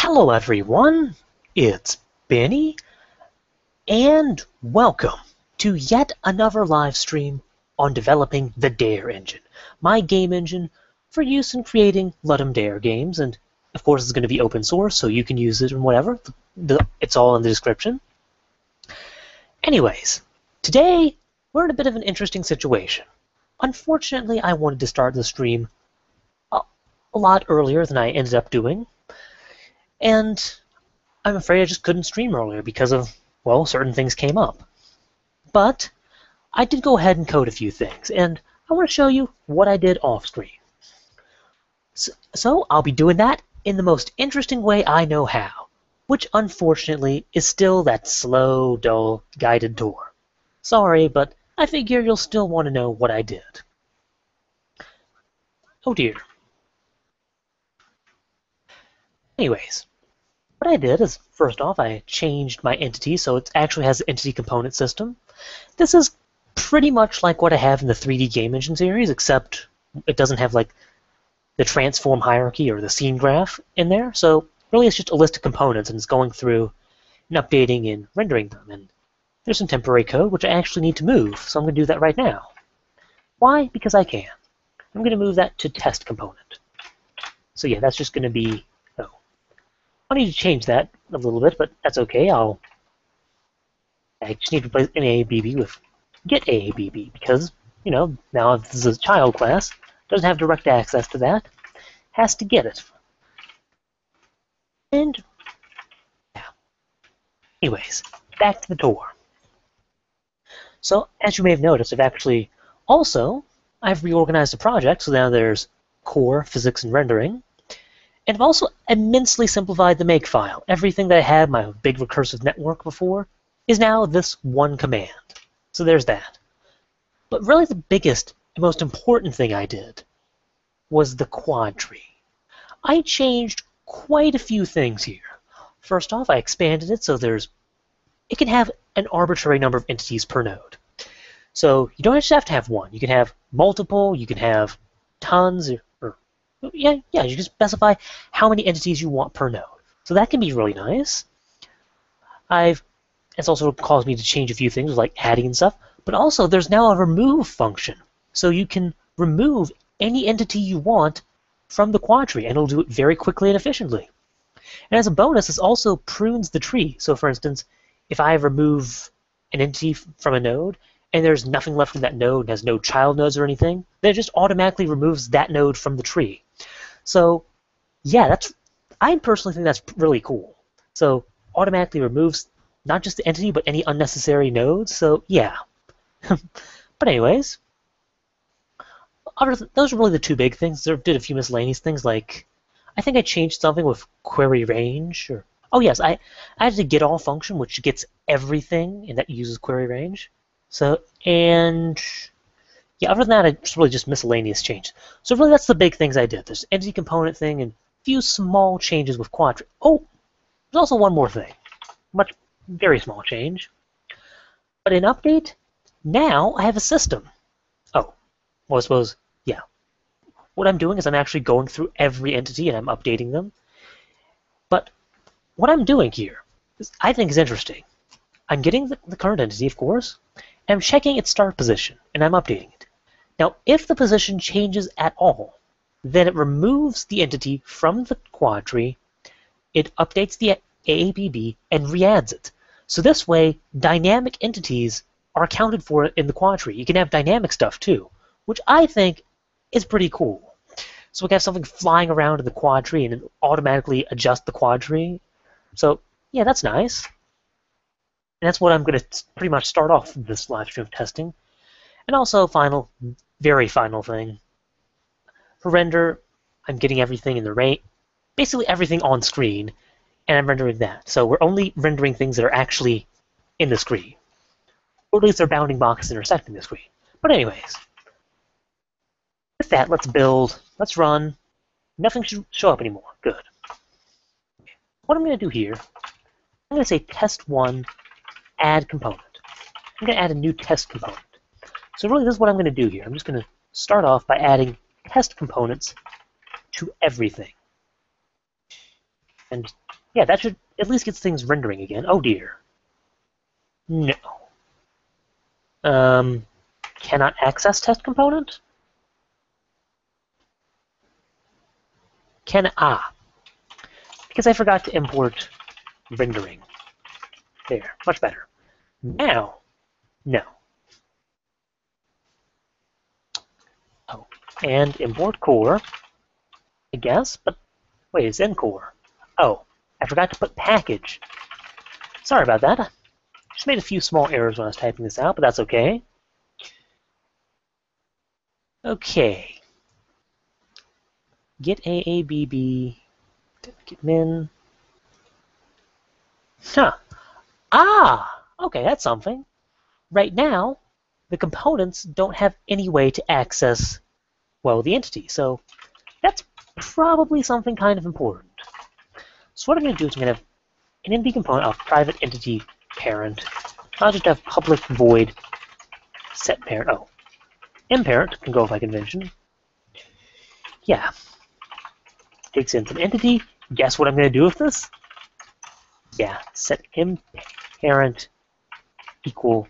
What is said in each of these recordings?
Hello everyone, it's Benny, and welcome to yet another live stream on developing the Dare engine, my game engine for use in creating Ludum Dare games, and of course it's going to be open source, so you can use it and whatever. It's all in the description. Anyways, today we're in a bit of an interesting situation. Unfortunately, I wanted to start the stream a lot earlier than I ended up doing. And I'm afraid I just couldn't stream earlier because of, well, certain things came up. But I did go ahead and code a few things, and I want to show you what I did off screen. So I'll be doing that in the most interesting way I know how, which unfortunately is still that slow, dull, guided tour. Sorry, but I figure you'll still want to know what I did. Oh dear. Anyways. What I did is, first off, I changed my entity so it actually has the entity component system. This is pretty much like what I have in the 3D game engine series, except it doesn't have like the transform hierarchy or the scene graph in there. So really it's just a list of components and it's going through and updating and rendering them. And there's some temporary code which I actually need to move, so I'm going to do that right now. Why? Because I can. I'm going to move that to test component. So yeah, that's just going to be I need to change that a little bit, but that's okay. I just need to replace an AABB with get AABB because, you know, now this is a child class, doesn't have direct access to that, has to get it. And, yeah. Anyways, back to the tour. So, as you may have noticed, I've reorganized the project, so now there's core, physics, and rendering. And I've also immensely simplified the make file. Everything that I had my big recursive network before is now this one command. So there's that. But really the biggest and most important thing I did was the quad tree. I changed quite a few things here. First off, I expanded it so it can have an arbitrary number of entities per node. So you don't just have to have one. You can have multiple, you can have tons, yeah, you can specify how many entities you want per node. So that can be really nice. It's also caused me to change a few things like adding and stuff, but also there's now a remove function. So you can remove any entity you want from the quad tree, and it'll do it very quickly and efficiently. And as a bonus, this also prunes the tree. So for instance, if I remove an entity from a node, and there's nothing left in that node, and has no child nodes or anything, then it just automatically removes that node from the tree. So, yeah, I personally think that's really cool. So, automatically removes not just the entity, but any unnecessary nodes. So, yeah. But anyways, those are really the two big things. There did a few miscellaneous things, like I think I changed something with query range. Oh yes, I added a get all function, which gets everything, and that uses query range. So, and yeah, other than that, it's really just miscellaneous change. So really, that's the big things I did. There's entity component thing and a few small changes with quad. Oh, there's also one more thing. Very small change. But in update, now I have a system. Oh, well, I suppose, yeah. What I'm doing is I'm actually going through every entity and I'm updating them. But what I'm doing here I think is interesting. I'm getting the current entity, of course, and I'm checking its start position, and I'm updating it. Now, if the position changes at all, then it removes the entity from the quad tree, it updates the AABB, and re-adds it. So this way, dynamic entities are accounted for in the quad tree. You can have dynamic stuff too, which I think is pretty cool. So we can have something flying around in the quad tree and it automatically adjust the quad tree. So yeah, that's nice. And that's what I'm going to pretty much start off this live stream of testing. And also, very final thing. For render, I'm getting everything in the range, basically everything on screen, and I'm rendering that. So we're only rendering things that are actually in the screen. Or at least they're bounding boxes intersecting the screen. But anyways, with that, let's build, let's run. Nothing should show up anymore. Good. What I'm going to do here, I'm going to say test1 add component. I'm going to add a new test component. So really, this is what I'm going to do here. I'm just going to start off by adding test components to everything. And Yeah, that should at least get things rendering again. Oh dear. No. Cannot access test component? Because I forgot to import rendering. There, much better. Now, no. Oh, and import core, I guess, but wait, it's in core. Oh, I forgot to put package. Sorry about that. I just made a few small errors when I was typing this out, but that's okay. Okay. Get AABB, get min. Huh. Okay, that's something. Right now, the components don't have any way to access, well, the entity, so that's probably something kind of important. So what I'm going to do is I'm going to have an entity component of private entity parent. I'll just have public void set parent. Oh, mParent can go by convention. Yeah. Takes in some entity. Guess what I'm going to do with this? Yeah, set mParent equal,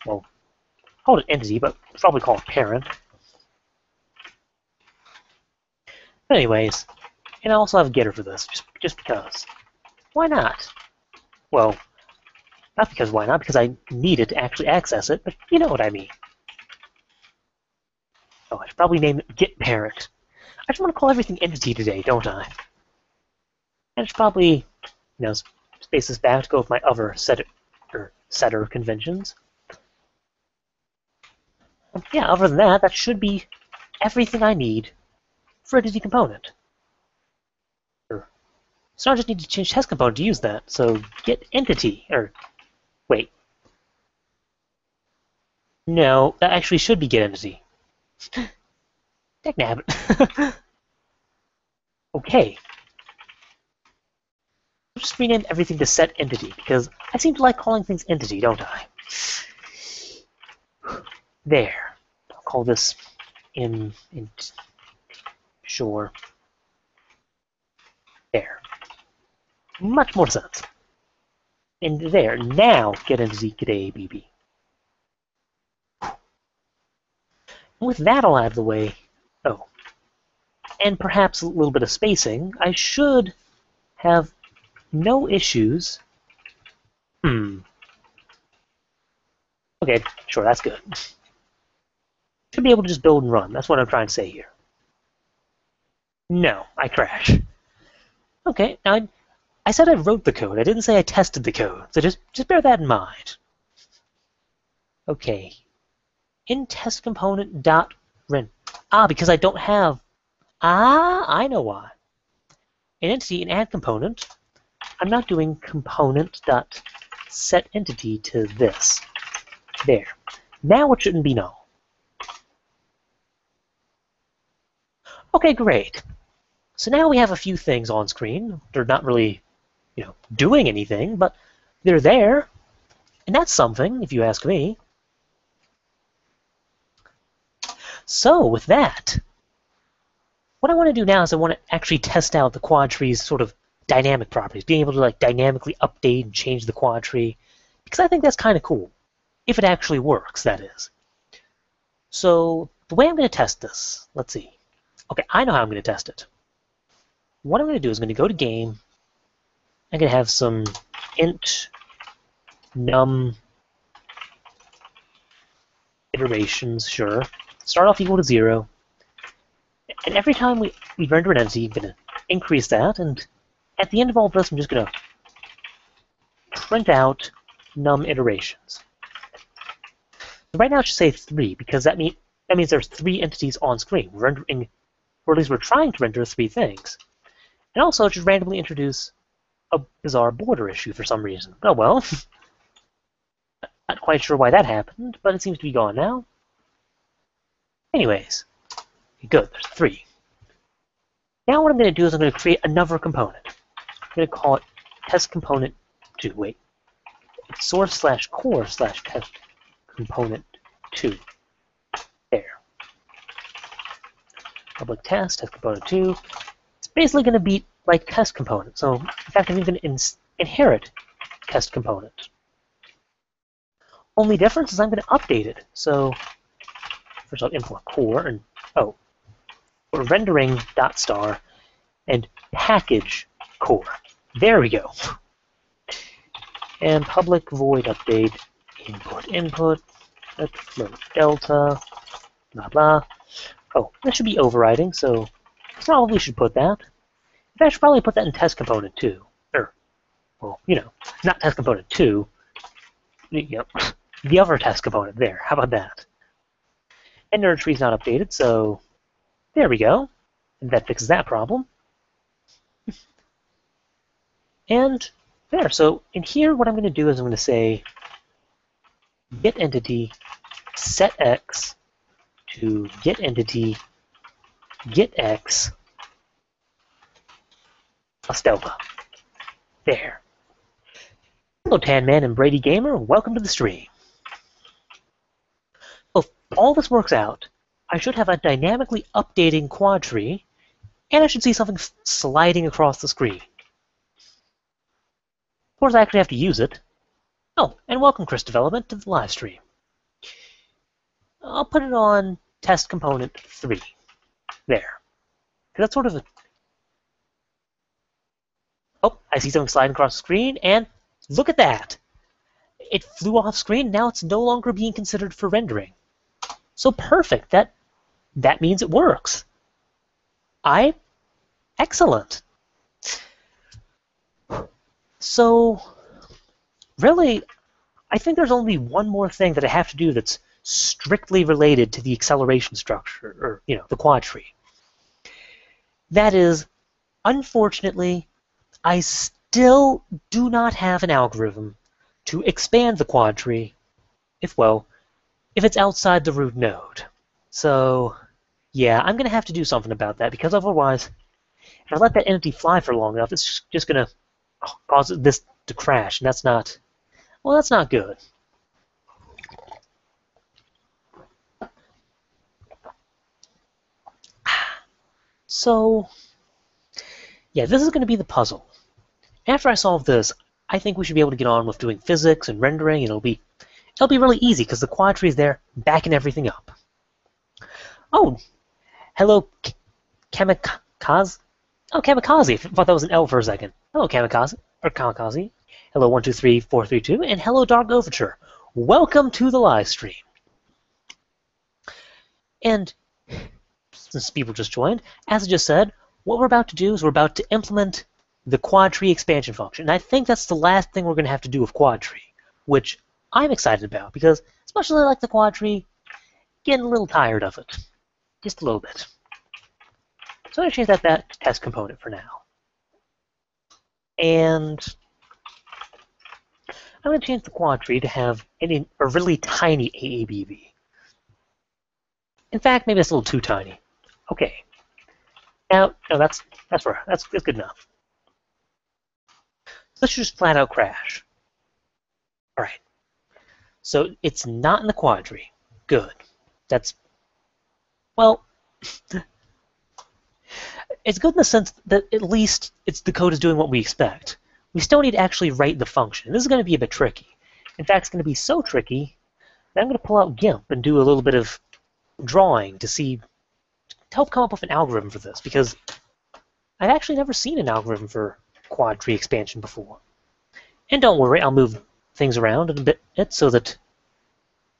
well, call it entity, but probably call it parent. But anyways, and I also have a getter for this, just because. Why not? Well, not because why not, because I need it to actually access it, but you know what I mean. Oh, I should probably name it getParent. I just want to call everything entity today, don't I? I should probably, space this back to go with my other setter conventions. Yeah, other than that, that should be everything I need for entity component. So I just need to change test component to use that. So get entity, or wait. No, that actually should be get entity. Dagnabbit. Okay. I'll just rename everything to set entity, because I seem to like calling things entity, don't I? There. I'll call this sure. There. Much more sense. And there. Now get entity, get AABB. With that all out of the way, oh, and perhaps a little bit of spacing, I should have no issues. Okay, sure, that's good. Should be able to just build and run. That's what I'm trying to say here. No, I crash. Okay, now I said I wrote the code. I didn't say I tested the code, so just bear that in mind. Okay, in test component dot run. Because I don't have. I know why. In entity and add component, I'm not doing component dot set entity to this. There. Now it shouldn't be null. Okay, great. So now we have a few things on screen. They're not really, doing anything, but they're there. And that's something, if you ask me. So with that, what I want to do now is I want to actually test out the quad tree's sort of dynamic properties, being able to dynamically update and change the quad tree, because I think that's kind of cool, if it actually works, that is. So the way I'm going to test this, let's see. Okay, I know how I'm going to test it. What I'm going to do is I'm going to go to game. I'm going to have some int num iterations, sure. Start off equal to 0. And every time we render an entity, I'm going to increase that. And at the end of all this, I'm just going to print out num iterations. So right now it should say 3, because that means there's 3 entities on screen, rendering, or at least we're trying to render 3 things. And also it should randomly introduce a bizarre border issue for some reason. Oh well. Not quite sure why that happened, but it seems to be gone now. Anyways, good, there's 3. Now what I'm going to do is I'm going to create another component. I'm going to call it test component 2. Wait, it's source/core/test component 2. There. Public test component 2. It's basically going to be like test component. So in fact, I'm even inherit test component. Only difference is I'm going to update it. So first I'll import core and rendering dot star and package core. There we go. And public void update input let float delta blah blah. Oh, that should be overriding, so probably should put that. In fact, I should probably put that in test component too. Or, well, not test component 2. The other test component there. How about that? And nerd tree's not updated, so there we go. And that fixes that problem. And there. So in here, what I'm going to do is I'm going to say get entity set x to get entity get x plus delta. There. Hello, Tanman and Brady Gamer. Welcome to the stream. If all this works out, I should have a dynamically updating quad tree, and I should see something sliding across the screen. Of course, I actually have to use it. Oh, and welcome, Chris Development, to the live stream. I'll put it on test component 3. There. That's sort of a... Oh, I see something sliding across the screen, and look at that! It flew off screen, now it's no longer being considered for rendering. So perfect. That means it works. Excellent. So, really, I think there's only one more thing that I have to do that's strictly related to the acceleration structure, or, the quad tree. That is, unfortunately, I still do not have an algorithm to expand the quad tree if it's outside the root node. So, yeah, I'm going to have to do something about that, because otherwise, if I let that entity fly for long enough, it's just going to cause this to crash, and that's not good. So, yeah, this is going to be the puzzle. After I solve this, I think we should be able to get on with doing physics and rendering, and it'll be really easy because the quad tree is there backing everything up. Oh, hello, Kamikaze. Oh, Kamikaze. I thought that was an L for a second. Hello, Kamikaze. Or Kamikaze. Hello, 123432, and hello, Dark Overture. Welcome to the live stream. And since people just joined, as I just said, what we're about to do is we're about to implement the quad tree expansion function. And I think that's the last thing we're going to have to do with quad tree, which I'm excited about because, especially like the quad tree, getting a little tired of it. Just a little bit. So I'm going to change that to test component for now. And I'm going to change the quad tree to have a really tiny AABV. In fact, maybe that's a little too tiny. Okay. Now, no, that's good enough. Let's just flat out crash. All right. So it's not in the quad tree. Good. That's, well, it's good in the sense that at least the code is doing what we expect. We still need to actually write the function. This is going to be a bit tricky. In fact, it's going to be so tricky that I'm going to pull out GIMP and do a little bit of drawing to help come up with an algorithm for this, because I've actually never seen an algorithm for quad tree expansion before. And don't worry, I'll move things around a bit so that,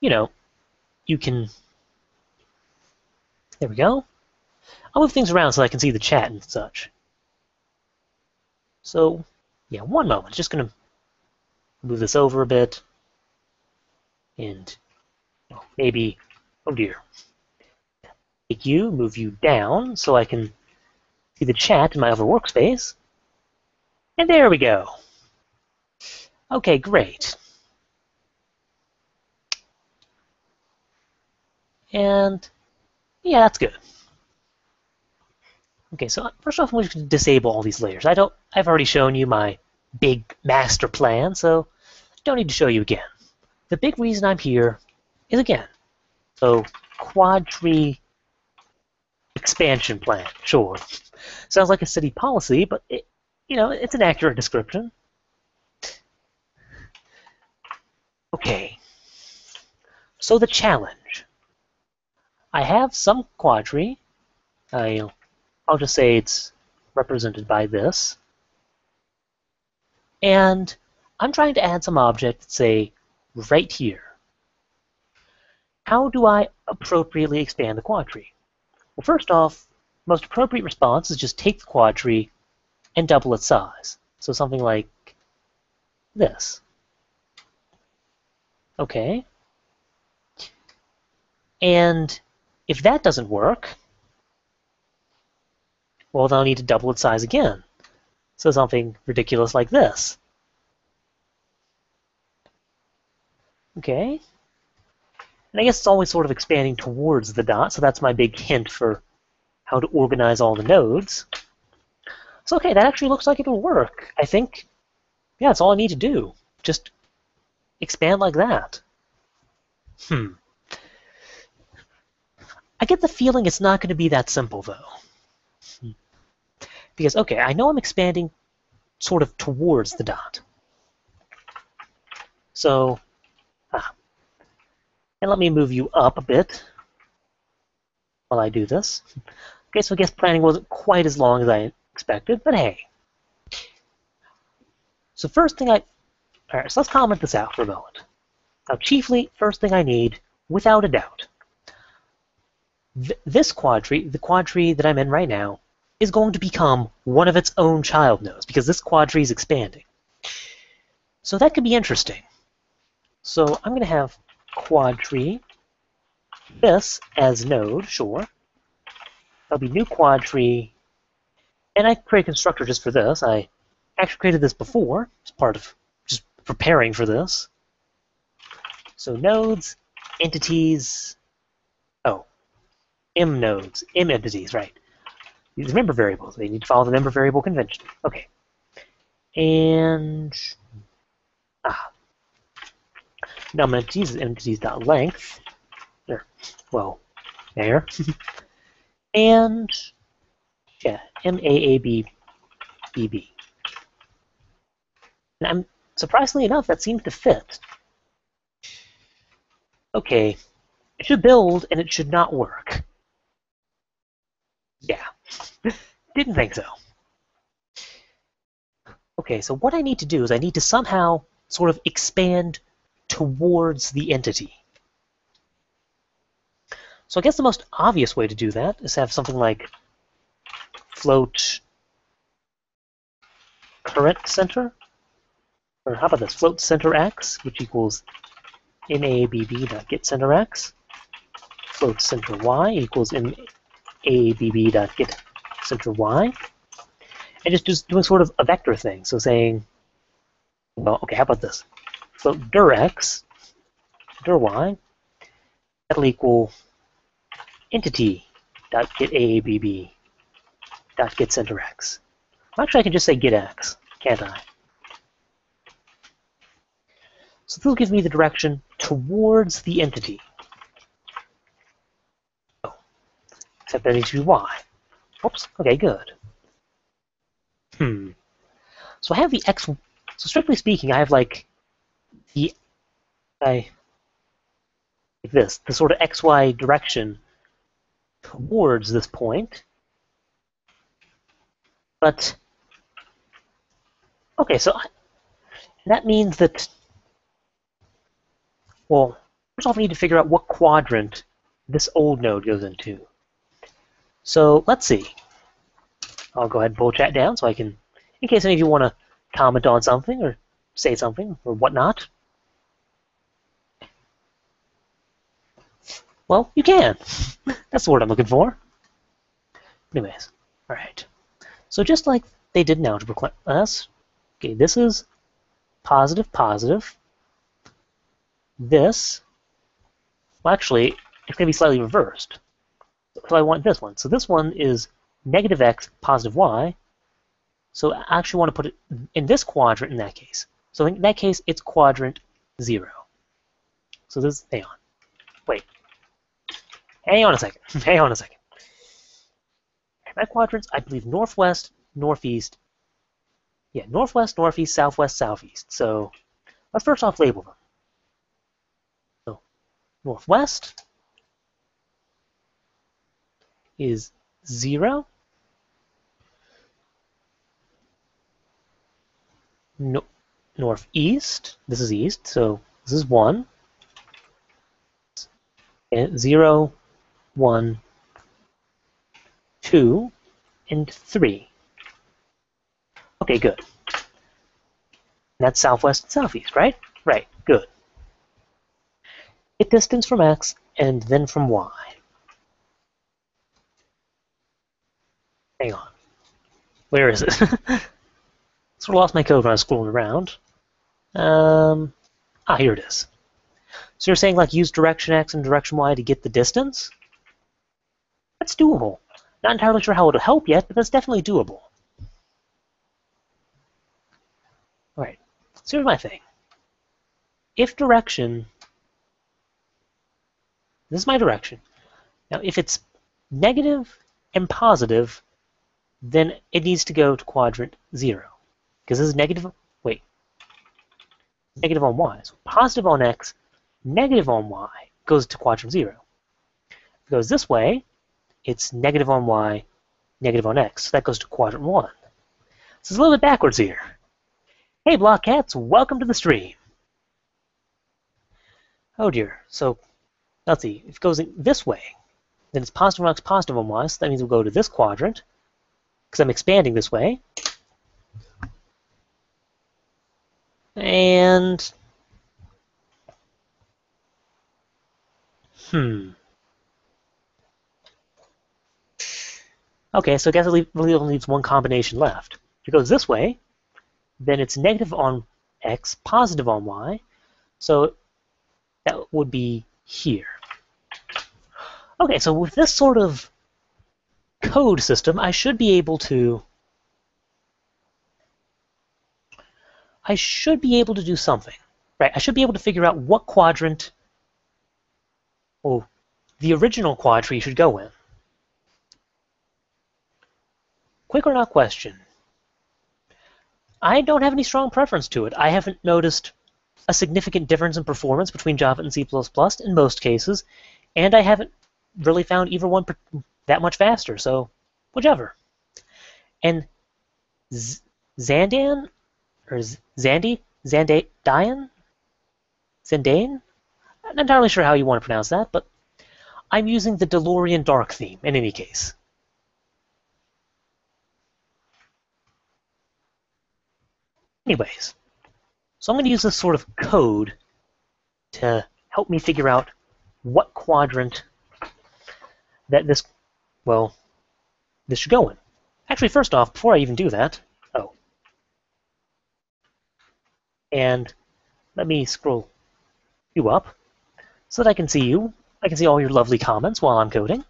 you can... There we go. I'll move things around so I can see the chat and such. So, yeah, one moment. Just going to move this over a bit. And maybe, oh dear. Take you, move you down so I can see the chat in my other workspace. And there we go. Okay, great. And yeah, that's good. Okay, so first off, we should disable all these layers. I've already shown you my big master plan, so don't need to show you again. The big reason I'm here is, again, so quad tree expansion plan, sure. Sounds like a city policy, but it's an accurate description. Okay. So the challenge. I have some quadri. I'll just say it's represented by this. And I'm trying to add some object, say, right here. How do I appropriately expand the quadri? Well, first off, most appropriate response is just take the quadri and double its size. So something like this. Okay. And if that doesn't work, well, then I'll need to double its size again. So something ridiculous like this. Okay. And I guess it's always sort of expanding towards the dot, so that's my big hint for how to organize all the nodes. So okay, that actually looks like it'll work. I think, yeah, that's all I need to do. Just expand like that. I get the feeling it's not going to be that simple, though. Because, okay, I know I'm expanding sort of towards the dot. So, and let me move you up a bit while I do this. Okay, so I guess planning wasn't quite as long as I expected, but hey. So first thing all right, so let's comment this out for a moment. Now, chiefly, first thing I need, without a doubt, this quadri, the quadri that I'm in right now, is going to become one of its own child nodes, because this quadri is expanding. So that could be interesting. So I'm going to have quadri, this as node, sure. That'll be new quadri, and I create a constructor just for this. I actually created this before, as part of just preparing for this. So nodes, entities, M nodes, M entities, right. These are member variables. They need to follow the member variable convention. Okay. And num entities is entities.length. There. Well, there. And yeah, MAABBB. And surprisingly enough, that seems to fit. Okay. It should build and it should not work. Yeah. Didn't think so. Okay, so what I need to do is I need to somehow sort of expand towards the entity. So I guess the most obvious way to do that is to have something like float current center, or how about this, float center x, which equals mabb.getCenterX, float center y equals mabb.getCenterY, and just doing sort of a vector thing. So saying, well, okay, how about this? Float dir x, dir y, that'll equal entity.getAABB.getCenterX. Actually, I can just say getX, can't I? So this will give me the direction towards the entity. Oh, except that needs to be y. Oops, okay, good. So I have the x. So strictly speaking, I have like like this, the sort of xy direction towards this point. But okay, so that means that, well, first off, I need to figure out what quadrant this old node goes into. So let's see. I'll go ahead and pull chat down so I can, in case any of you want to comment on something or say something or whatnot. Well, you can. That's the word I'm looking for. Anyways, all right. So just like they did in algebra class, okay, this is positive, positive. This, well, actually, it's going to be slightly reversed. So I want this one. So this one is negative x, positive y. So I actually want to put it in this quadrant in that case. So in that case, it's quadrant 0. So this, hang on. Wait. Hang on a second. Hang on a second. My quadrants, I believe northwest, northeast, yeah, northwest, northeast, southwest, southeast. So let's first off label them. So northwest is 0. No, northeast, this is east, so this is 1. And 0, 1, 2, and 3. Okay, good. And that's southwest and southeast, right? Right, good. Get distance from x and then from y. Hang on. Where is it? Sort of lost my code when I was scrolling around. Here it is. So you're saying like use direction x and direction y to get the distance? That's doable. Not entirely sure how it'll help yet, but that's definitely doable. All right, so here's my thing. If direction, this is my direction. Now, if it's negative and positive, then it needs to go to quadrant 0. Because this is negative, wait, negative on y. So positive on x, negative on y goes to quadrant 0. If it goes this way, it's negative on y, negative on x. So that goes to quadrant 1. So it's a little bit backwards here. Hey, Block Cats, welcome to the stream. Oh dear. So let's see. If it goes this way, then it's positive on x, positive on y. So that means we'll go to this quadrant because I'm expanding this way. And okay, so I guess it really only leaves one combination left. If it goes this way, then it's negative on x, positive on y. So that would be here. Okay, so with this sort of code system, I should be able to do something. Right, I should be able to figure out what quadrant the original quad tree should go in. Quick or not question. I don't have any strong preference to it. I haven't noticed a significant difference in performance between Java and C++ in most cases, and I haven't really found either one that much faster, so whichever. And Zandan, or Zandane? I'm not entirely sure how you want to pronounce that, but I'm using the DeLorean Dark theme in any case. Anyways, so I'm going to use this sort of code to help me figure out what quadrant that this should go in. Actually, first off, before I even do that, and let me scroll you up so that I can see you. I can see all your lovely comments while I'm coding.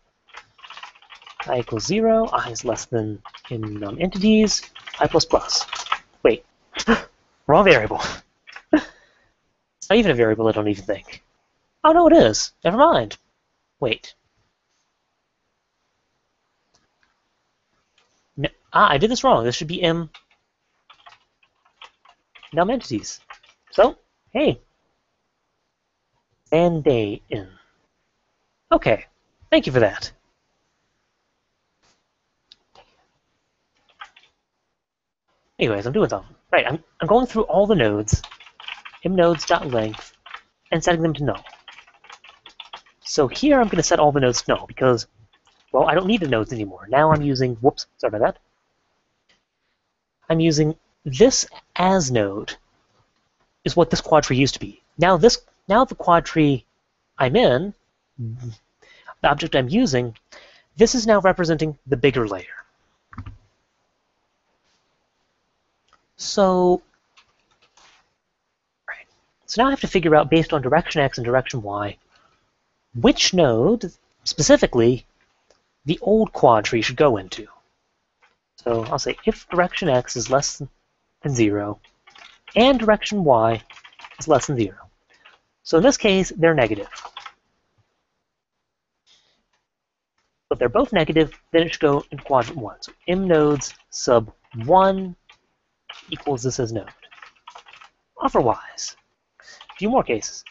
I equals 0, I is less than in entities, I plus plus. Wait, wrong variable. It's not even a variable, I don't even think. Oh, no, it is. Never mind. Wait. No, I did this wrong. This should be num entities. So, hey. Zanday in. Okay, thank you for that. Anyways, I'm doing something. Right, I'm going through all the nodes, mnodes.length, and setting them to null. So here I'm going to set all the nodes to null because, well, I don't need the nodes anymore. Now I'm using, whoops, sorry about that. I'm using this as node is what this quad tree used to be. Now the quad tree I'm in, the object I'm using, this is now representing the bigger layer. So now I have to figure out, based on direction x and direction y, which node, specifically, the old quad tree should go into. So I'll say if direction x is less than 0, and direction y is less than 0. So in this case, they're negative. If they're both negative, then it should go in quadrant 1. So m nodes sub 1 equals this as node. Otherwise, a few more cases.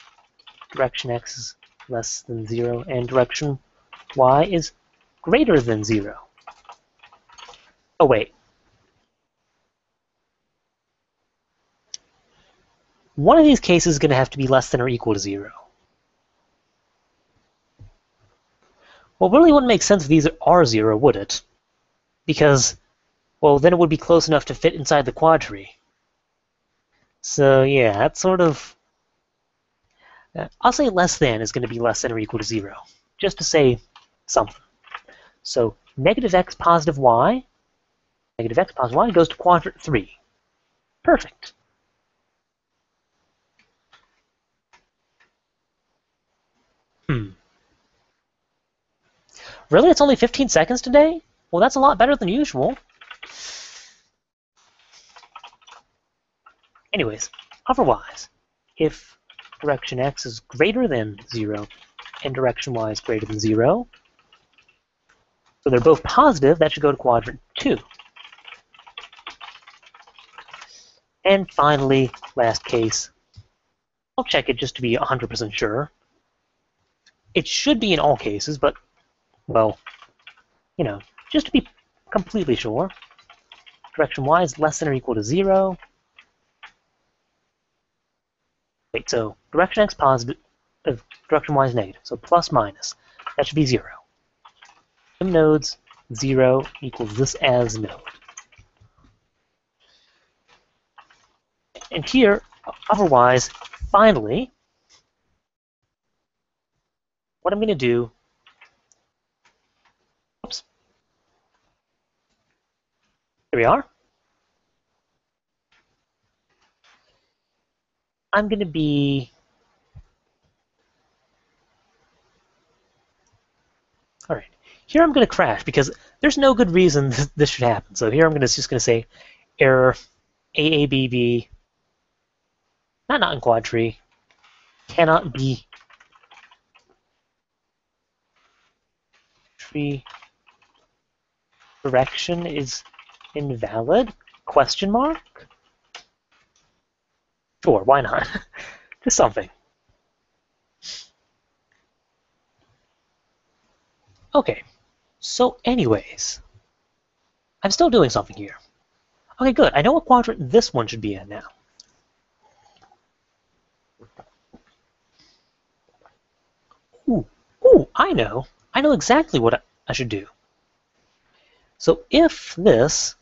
Direction x is less than 0, and direction y is greater than 0. Oh, wait. One of these cases is going to have to be less than or equal to 0. Well, it really wouldn't make sense if these are 0, would it? Because, well, then it would be close enough to fit inside the quad tree. So, yeah, that's sort of... I'll say less than is going to be less than or equal to 0, just to say something. So, negative x positive y goes to quadrant 3. Perfect. Really? It's only 15 seconds today? Well, that's a lot better than usual. Anyways, otherwise, if direction x is greater than 0 and direction y is greater than 0, so they're both positive, that should go to quadrant 2. And finally, last case, I'll check it just to be 100% sure. It should be in all cases, but, well, you know, just to be completely sure. Direction y is less than or equal to 0. Wait, so direction x positive, direction y is negative, so plus minus. That should be 0. M nodes 0 equals this as node. And here, otherwise, finally, what I'm going to do, oops, here we are. I'm going to be, all right, here I'm going to crash because there's no good reason this should happen. So here I'm just going to say error AABB, not in quad tree, cannot be tree direction is invalid, question mark? Sure, why not? Just something. Okay, so anyways, I'm still doing something here. Okay, good. I know what quadrant this one should be in now. Ooh, I know. I know exactly what I should do. So if this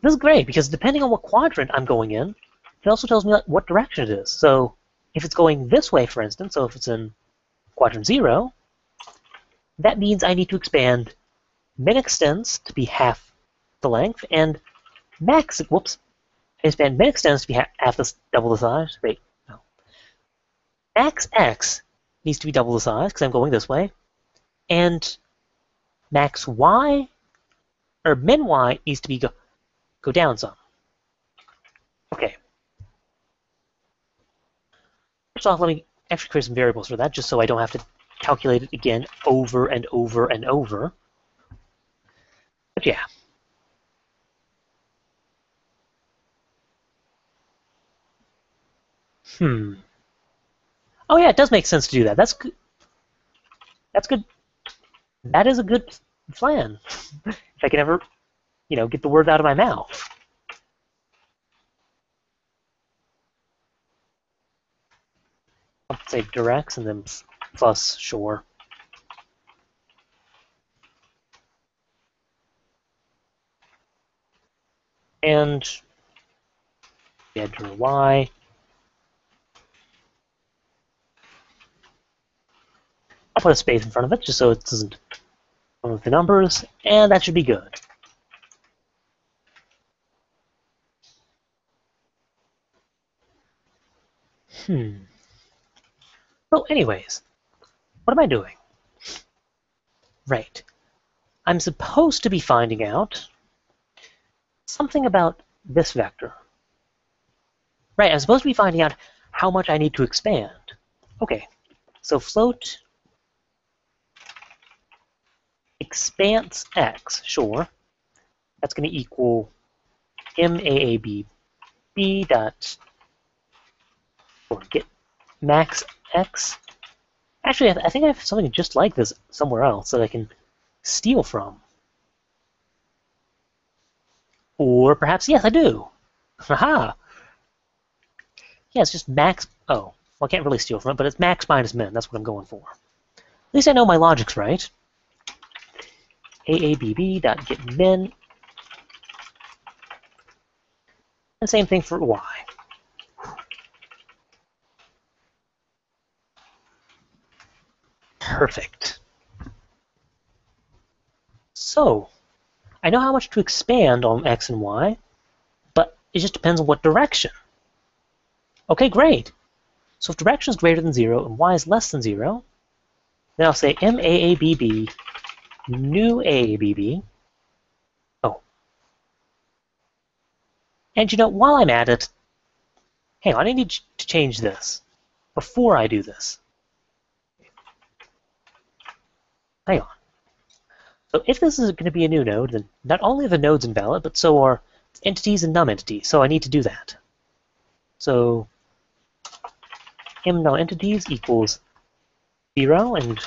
is great, because depending on what quadrant I'm going in, it also tells me what direction it is. So if it's going this way, for instance, so if it's in quadrant 0, that means I need to expand min extends to be half the length, and max, whoops, I expand min extends to be half this, double the size. Wait, no. Max x needs to be double the size, because I'm going this way, and max y, or min y, needs to be go down some. Okay. First off, let me actually create some variables for that, just so I don't have to calculate it again over and over and over. But yeah. Oh yeah, it does make sense to do that. That's good. That's good. That is a good plan. If I can ever, get the word out of my mouth. I'll say directs and then plus, sure. And enter y. I'll put a space in front of it just so it doesn't run with the numbers, and that should be good. So anyways, what am I doing? Right. I'm supposed to be finding out something about this vector. Right, I'm supposed to be finding out how much I need to expand. Okay, so float expanse x, sure. That's going to equal MAAB B dot, or get max x. Actually, I think I have something just like this somewhere else that I can steal from. Or perhaps, yes, I do. Haha. Yeah, it's just max. Oh, well, I can't really steal from it, but it's max minus min. That's what I'm going for. At least I know my logic's right. AABB dot get min. And same thing for y. Perfect. So, I know how much to expand on x and y, but it just depends on what direction. Okay, great. So if direction is greater than 0 and y is less than 0, then I'll say MAABB, new AABB. Oh. And you know, while I'm at it, hang on, I need to change this before I do this. Hang on. So if this is going to be a new node, then not only are the nodes invalid, but so are entities and num-entities. So I need to do that. So m null-entities equals 0, and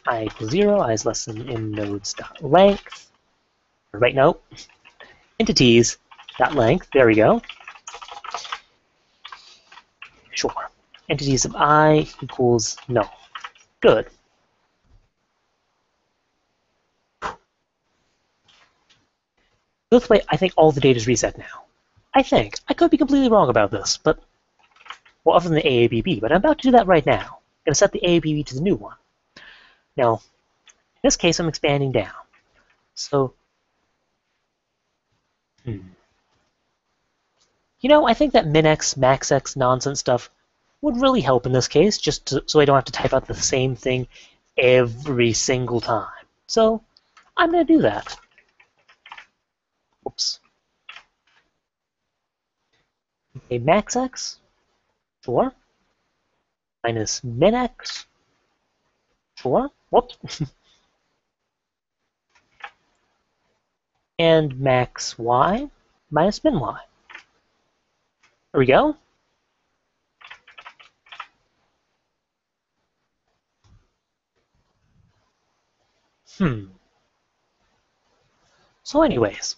I equals 0. I is less than m nodes dot length. Right, no. Entities dot length. There we go. Sure. Entities of I equals null. Good. This way, I think all the data is reset now. I think. I could be completely wrong about this, but, well, other than the AABB, but I'm about to do that right now. I'm going to set the AABB to the new one. Now, in this case, I'm expanding down. So, you know, I think that min-x, max-x nonsense stuff would really help in this case, so I don't have to type out the same thing every single time. So, I'm going to do that. Oops. Okay, max-x, sure. Minus min-x, sure. Whoops. And max y minus min y. There we go. So anyways,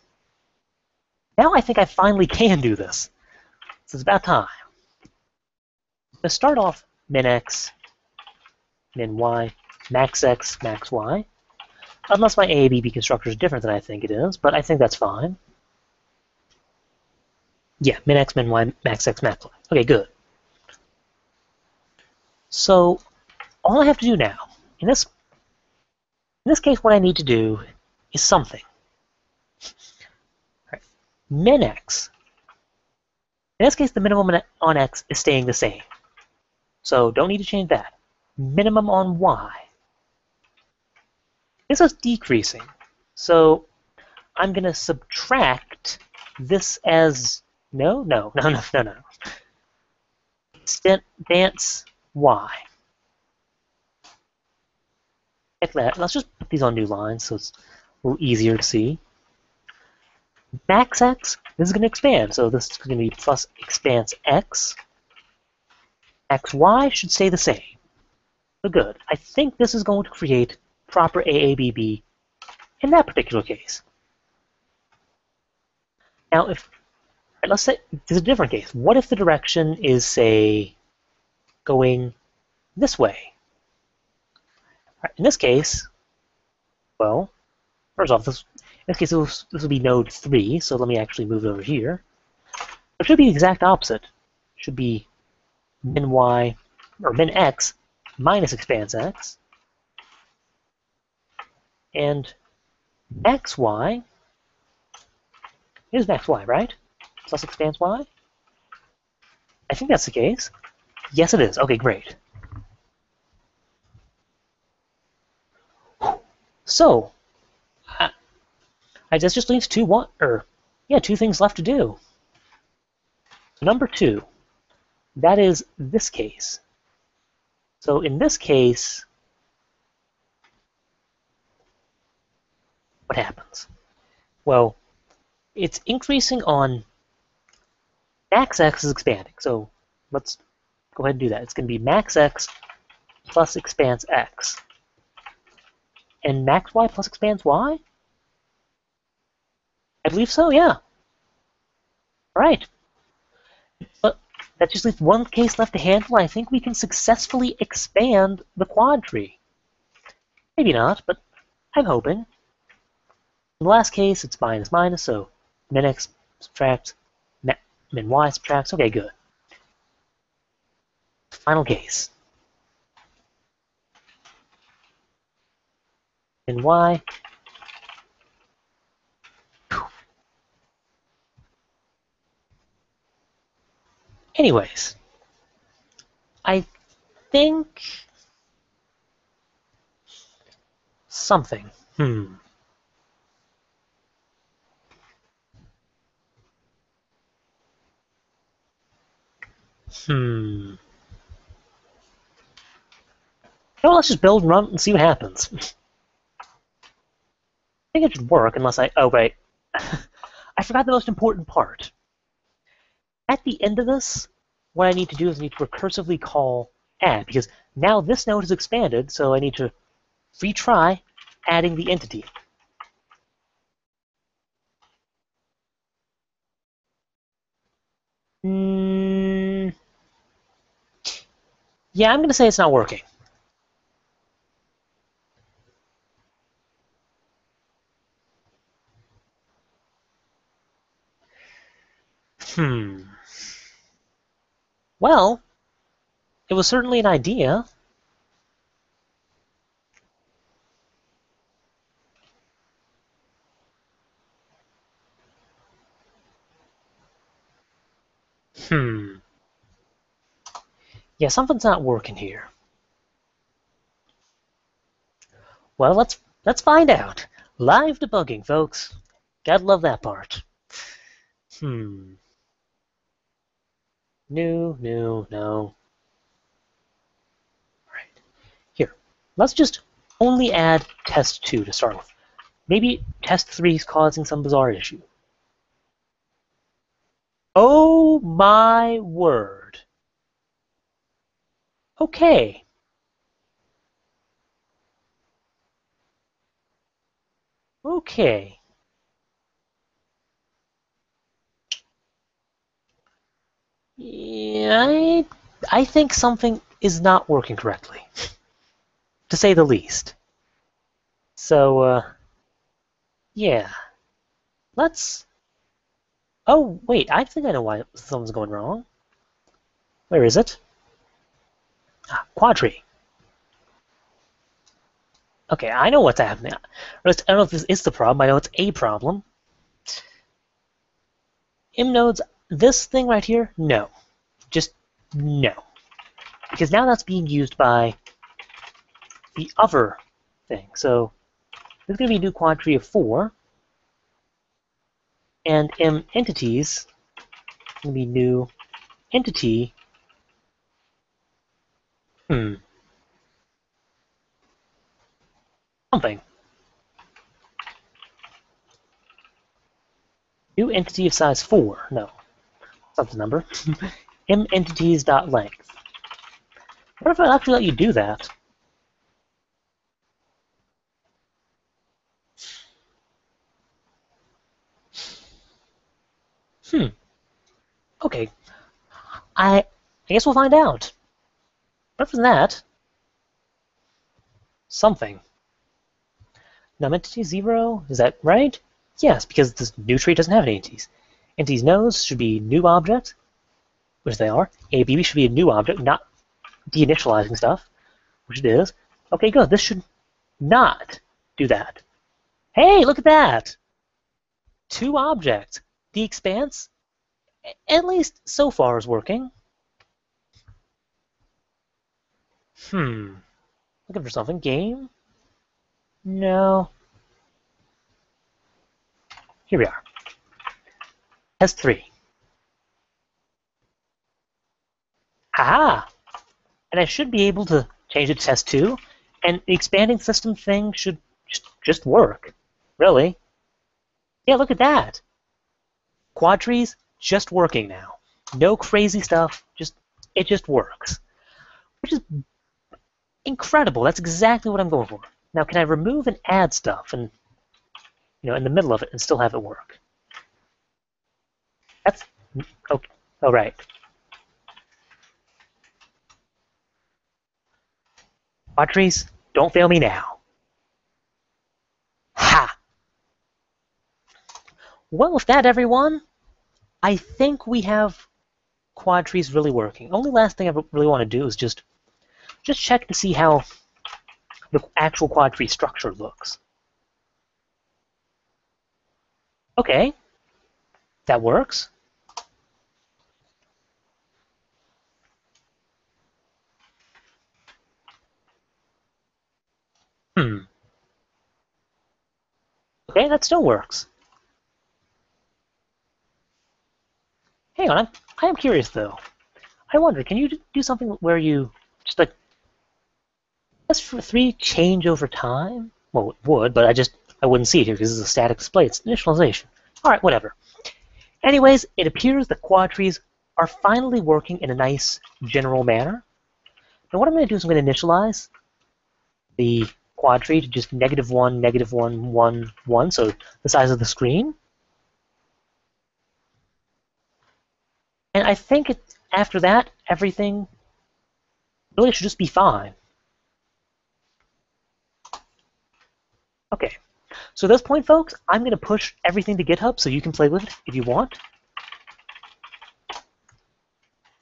now I think I finally can do this. So it's about time. Let's start off min x, min y, max x, max y. Unless my AABB constructor is different than I think it is, but I think that's fine. Yeah, min x, min y, max x, max y. Okay, good. So all I have to do now, in this case, what I need to do is something. Right. Min x. In this case, the minimum on x is staying the same. So don't need to change that. Minimum on y. This is decreasing. So I'm going to subtract this as no. Extance y. Like that. Let's just put these on new lines so it's a little easier to see. Max x, this is going to expand. So this is going to be plus expanse x. Max y should stay the same. So good. I think this is going to create proper AABB in that particular case. Now, let's say there's a different case. What if the direction is, say, going this way? Right, in this case, well, first off, in this case, this will be node 3, so let me actually move it over here. It should be the exact opposite. It should be min y, or min x, minus expanse x, and max y is max y, right? Plus expanse y? I think that's the case. Yes, it is. Okay, great. So, that just leaves two things left to do. Number 2, that is this case. So in this case, what happens? Well, it's increasing on max x is expanding. So let's go ahead and do that. It's going to be max x plus expands x. And max y plus expands y? I believe so, yeah. All right. But that just leaves one case left to handle. I think we can successfully expand the quad tree. Maybe not, but I'm hoping. In the last case, it's minus minus, so min x subtract min y subtracts. Okay, good. Final case. Min y. Anyways, I think something. No, let's just build and run and see what happens. I think it should work unless I... Oh, right. I forgot the most important part. At the end of this, what I need to do is I need to recursively call add, because now this node has expanded, so I need to retry adding the entity. Yeah, I'm going to say it's not working. Well, it was certainly an idea. Yeah, something's not working here. Well, let's find out. Live debugging, folks. Gotta love that part. No. Right. Here, let's just only add test 2 to start with. Maybe test 3 is causing some bizarre issue. Oh my word. Okay. Okay. Yeah, I think something is not working correctly, to say the least. So, yeah. Let's... Oh, wait, I think I know why something's going wrong. Where is it? Ah, quad tree. Okay, I know what's happening. Or at least, I don't know if this is the problem. I know it's a problem. M nodes, this thing right here, no. Just no. Because now that's being used by the other thing. So there's going to be a new quad tree of 4. And M entities is going to be new entity. Something. New entity of size 4. No. That's the number. M entities.length. What if I actually let you do that? Okay. I guess we'll find out. But other than that, something. Num entity 0, is that right? Yes, because this new tree doesn't have any entities. Entities nodes should be new object, which they are. ABB should be a new object, not deinitializing stuff, which it is. Okay, good. This should not do that. Hey, look at that! 2 objects. The expanse, at least so far, is working. Looking for something. Game? No. Here we are. Test 3. Haha! And I should be able to change it to test 2, and the expanding system thing should just work. Really? Yeah, look at that. Quad trees just working now. No crazy stuff. It just works, which is incredible. That's exactly what I'm going for. Now, can I remove and add stuff and in the middle of it and still have it work? That's okay. Oh, right. Quad trees, don't fail me now. Ha! Well, with that, everyone, I think we have quad trees really working. Only last thing I really want to do is just check to see how the actual quad tree structure looks. Okay, that works. Okay, that still works. Hang on, I am curious though. I wonder, can you do something where you just like S3 change over time? Well, it would, but I wouldn't see it here because it's a static display. It's initialization. All right, whatever. Anyways, it appears the quad trees are finally working in a nice general manner. Now what I'm going to do is I'm going to initialize the quad tree to just -1, -1, 1, 1, so the size of the screen. And I think after that, everything really should just be fine. Okay, so at this point, folks, I'm going to push everything to GitHub so you can play with it if you want.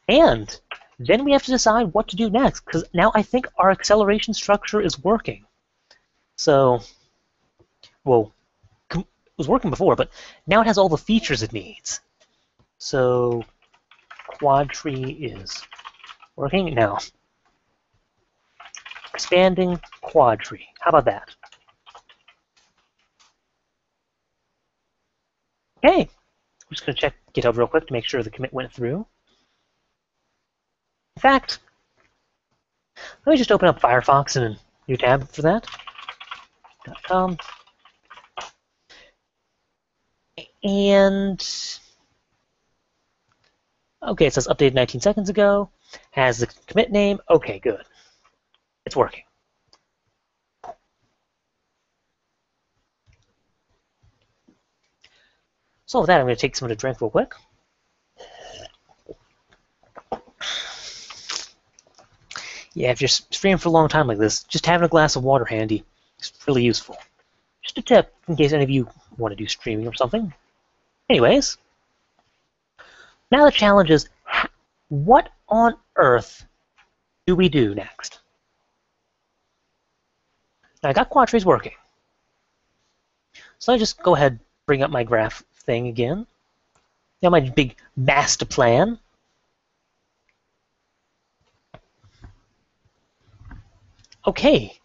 And then we have to decide what to do next, because now I think our acceleration structure is working. So, well, it was working before, but now it has all the features it needs. So, quad tree is working now. Expanding quad tree. How about that? Okay, I'm just going to check GitHub real quick to make sure the commit went through. In fact, let me just open up Firefox in a new tab for that. .com. And okay, it says updated 19 seconds ago. Has the commit name. Okay, good. It's working. So with that, I'm going to take some to drink real quick. Yeah, if you're streaming for a long time like this, just having a glass of water handy is really useful. Just a tip in case any of you want to do streaming or something. Anyways, now the challenge is, what on earth do we do next? Now I got quad trees working. So I just go ahead and bring up my graph thing again. Now my big master plan. Okay,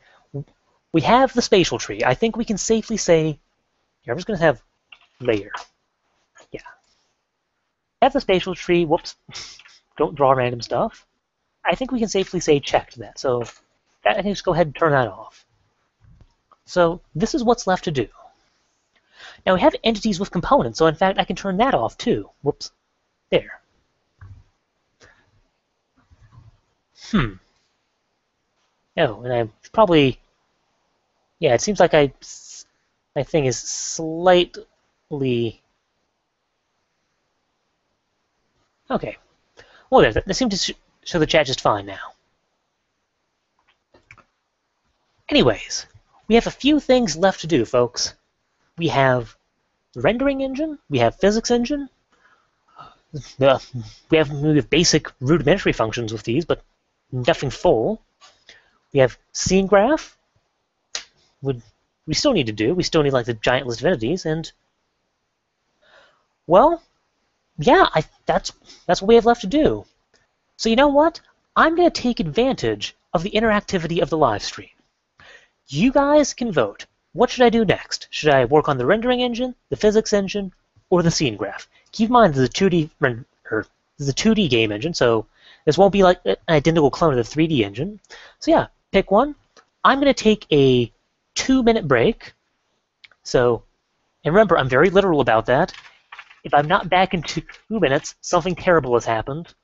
we have the spatial tree. I think we can safely say, I'm just going to have layer. Yeah. Have the spatial tree. Whoops. Don't draw random stuff. I think we can safely say checked that. So I think just go ahead and turn that off. So this is what's left to do. Now we have entities with components, so in fact I can turn that off too. Whoops. There. Oh, and I probably, yeah, it seems like my thing is slightly, okay. Well, there, that seems to show the chat just fine now. Anyways, we have a few things left to do, folks. We have the rendering engine, we have physics engine, we have basic rudimentary functions with these, but nothing full. We have scene graph. We still need to do. We still need like the giant list of entities, and well, yeah, that's what we have left to do. So you know what? I'm going to take advantage of the interactivity of the live stream. You guys can vote. What should I do next? Should I work on the rendering engine, the physics engine, or the scene graph? Keep in mind, this is a 2D game engine, so this won't be like an identical clone of the 3D engine. So yeah, pick one. I'm going to take a 2-minute break, So, and remember, I'm very literal about that. If I'm not back in 2 minutes, something terrible has happened.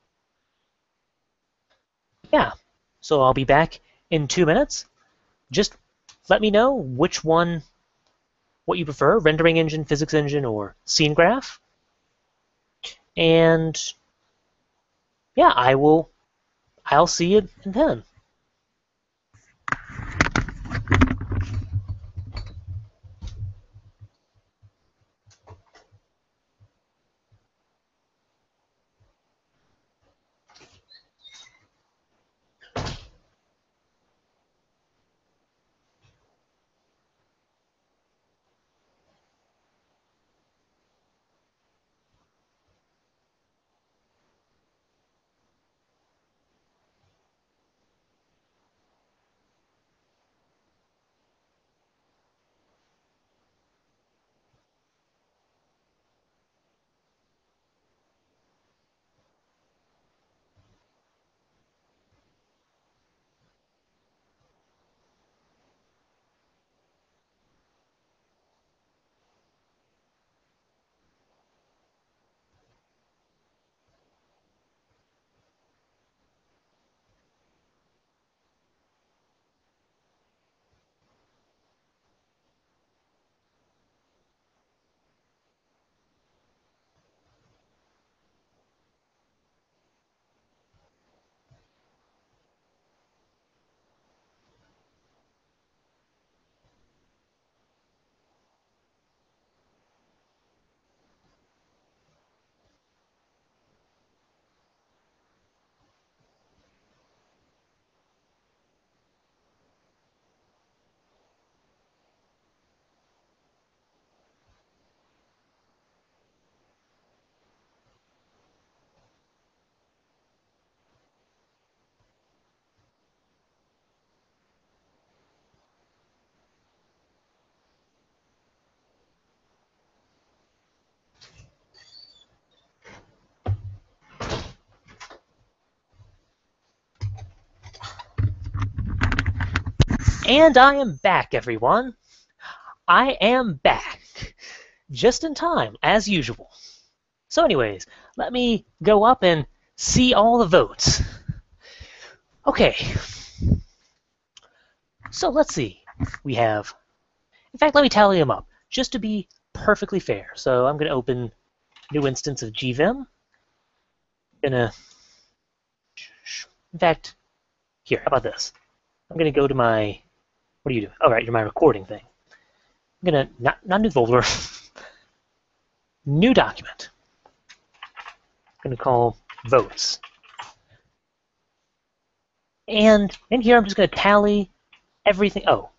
Yeah. So I'll be back in 2 minutes. Just let me know which one, what you prefer, rendering engine, physics engine, or scene graph. And yeah, I'll see you in 10. And I am back, everyone. I am back. Just in time, as usual. So anyways, let me go up and see all the votes. Okay, so let's see. We have, in fact, let me tally them up, just to be perfectly fair. So I'm going to open new instance of GVim. In fact, here, how about this? I'm going to go to my, what are you doing? Oh, right, you're my recording thing. I'm going to, not new folder, new document. I'm going to call votes. And in here, I'm just going to tally everything. Oh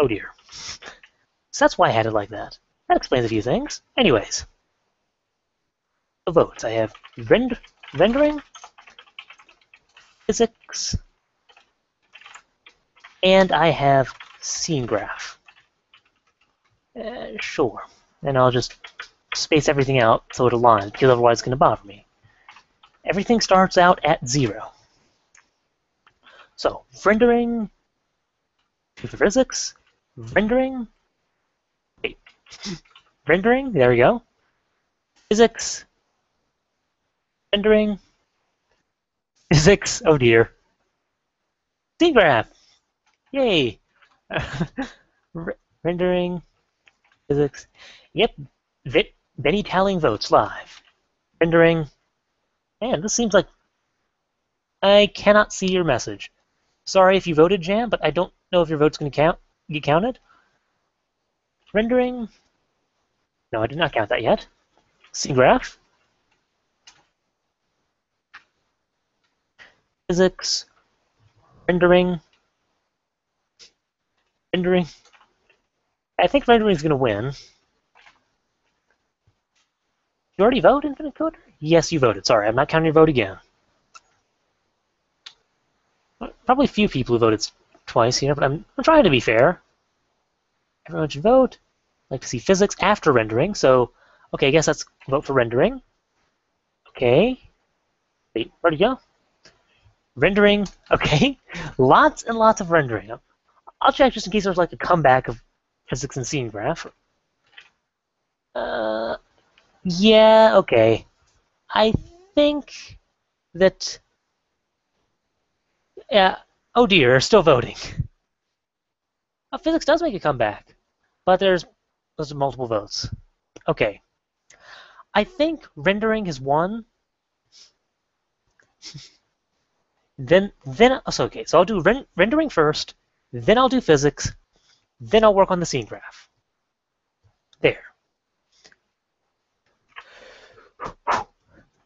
dear. So that's why I had it like that. That explains a few things. Anyways, the votes. I have rendering, physics, and I have scene graph. Sure. And I'll just space everything out so it aligns, because otherwise it's going to bother me. Everything starts out at 0. So, rendering, physics, rendering, wait, rendering, there we go. Physics, rendering, physics, oh dear. Scene graph, yay. Rendering, physics, yep. Benny tallying votes live. Rendering, man, this seems like I cannot see your message. Sorry if you voted, Jam, but I don't know if your vote's going to get counted. Rendering, no, I did not count that yet. Scene graph, physics, rendering. I think rendering is going to win. You already voted, Infinite Coder? Yes, you voted. Sorry, I'm not counting your vote again. Probably few people who voted twice here, but I'm trying to be fair. Everyone should vote. I'd like to see physics after rendering, so okay, I guess that's vote for rendering. Okay. Wait, where'd it go? Rendering, okay. Lots and lots of rendering. I'll check just in case there's like a comeback of physics and scene graph. Uh, yeah, okay. I think that, yeah, oh dear, still voting. Physics does make a comeback, but those are multiple votes. Okay, I think rendering has won. So okay, so I'll do rendering first, then I'll do physics, then I'll work on the scene graph. There.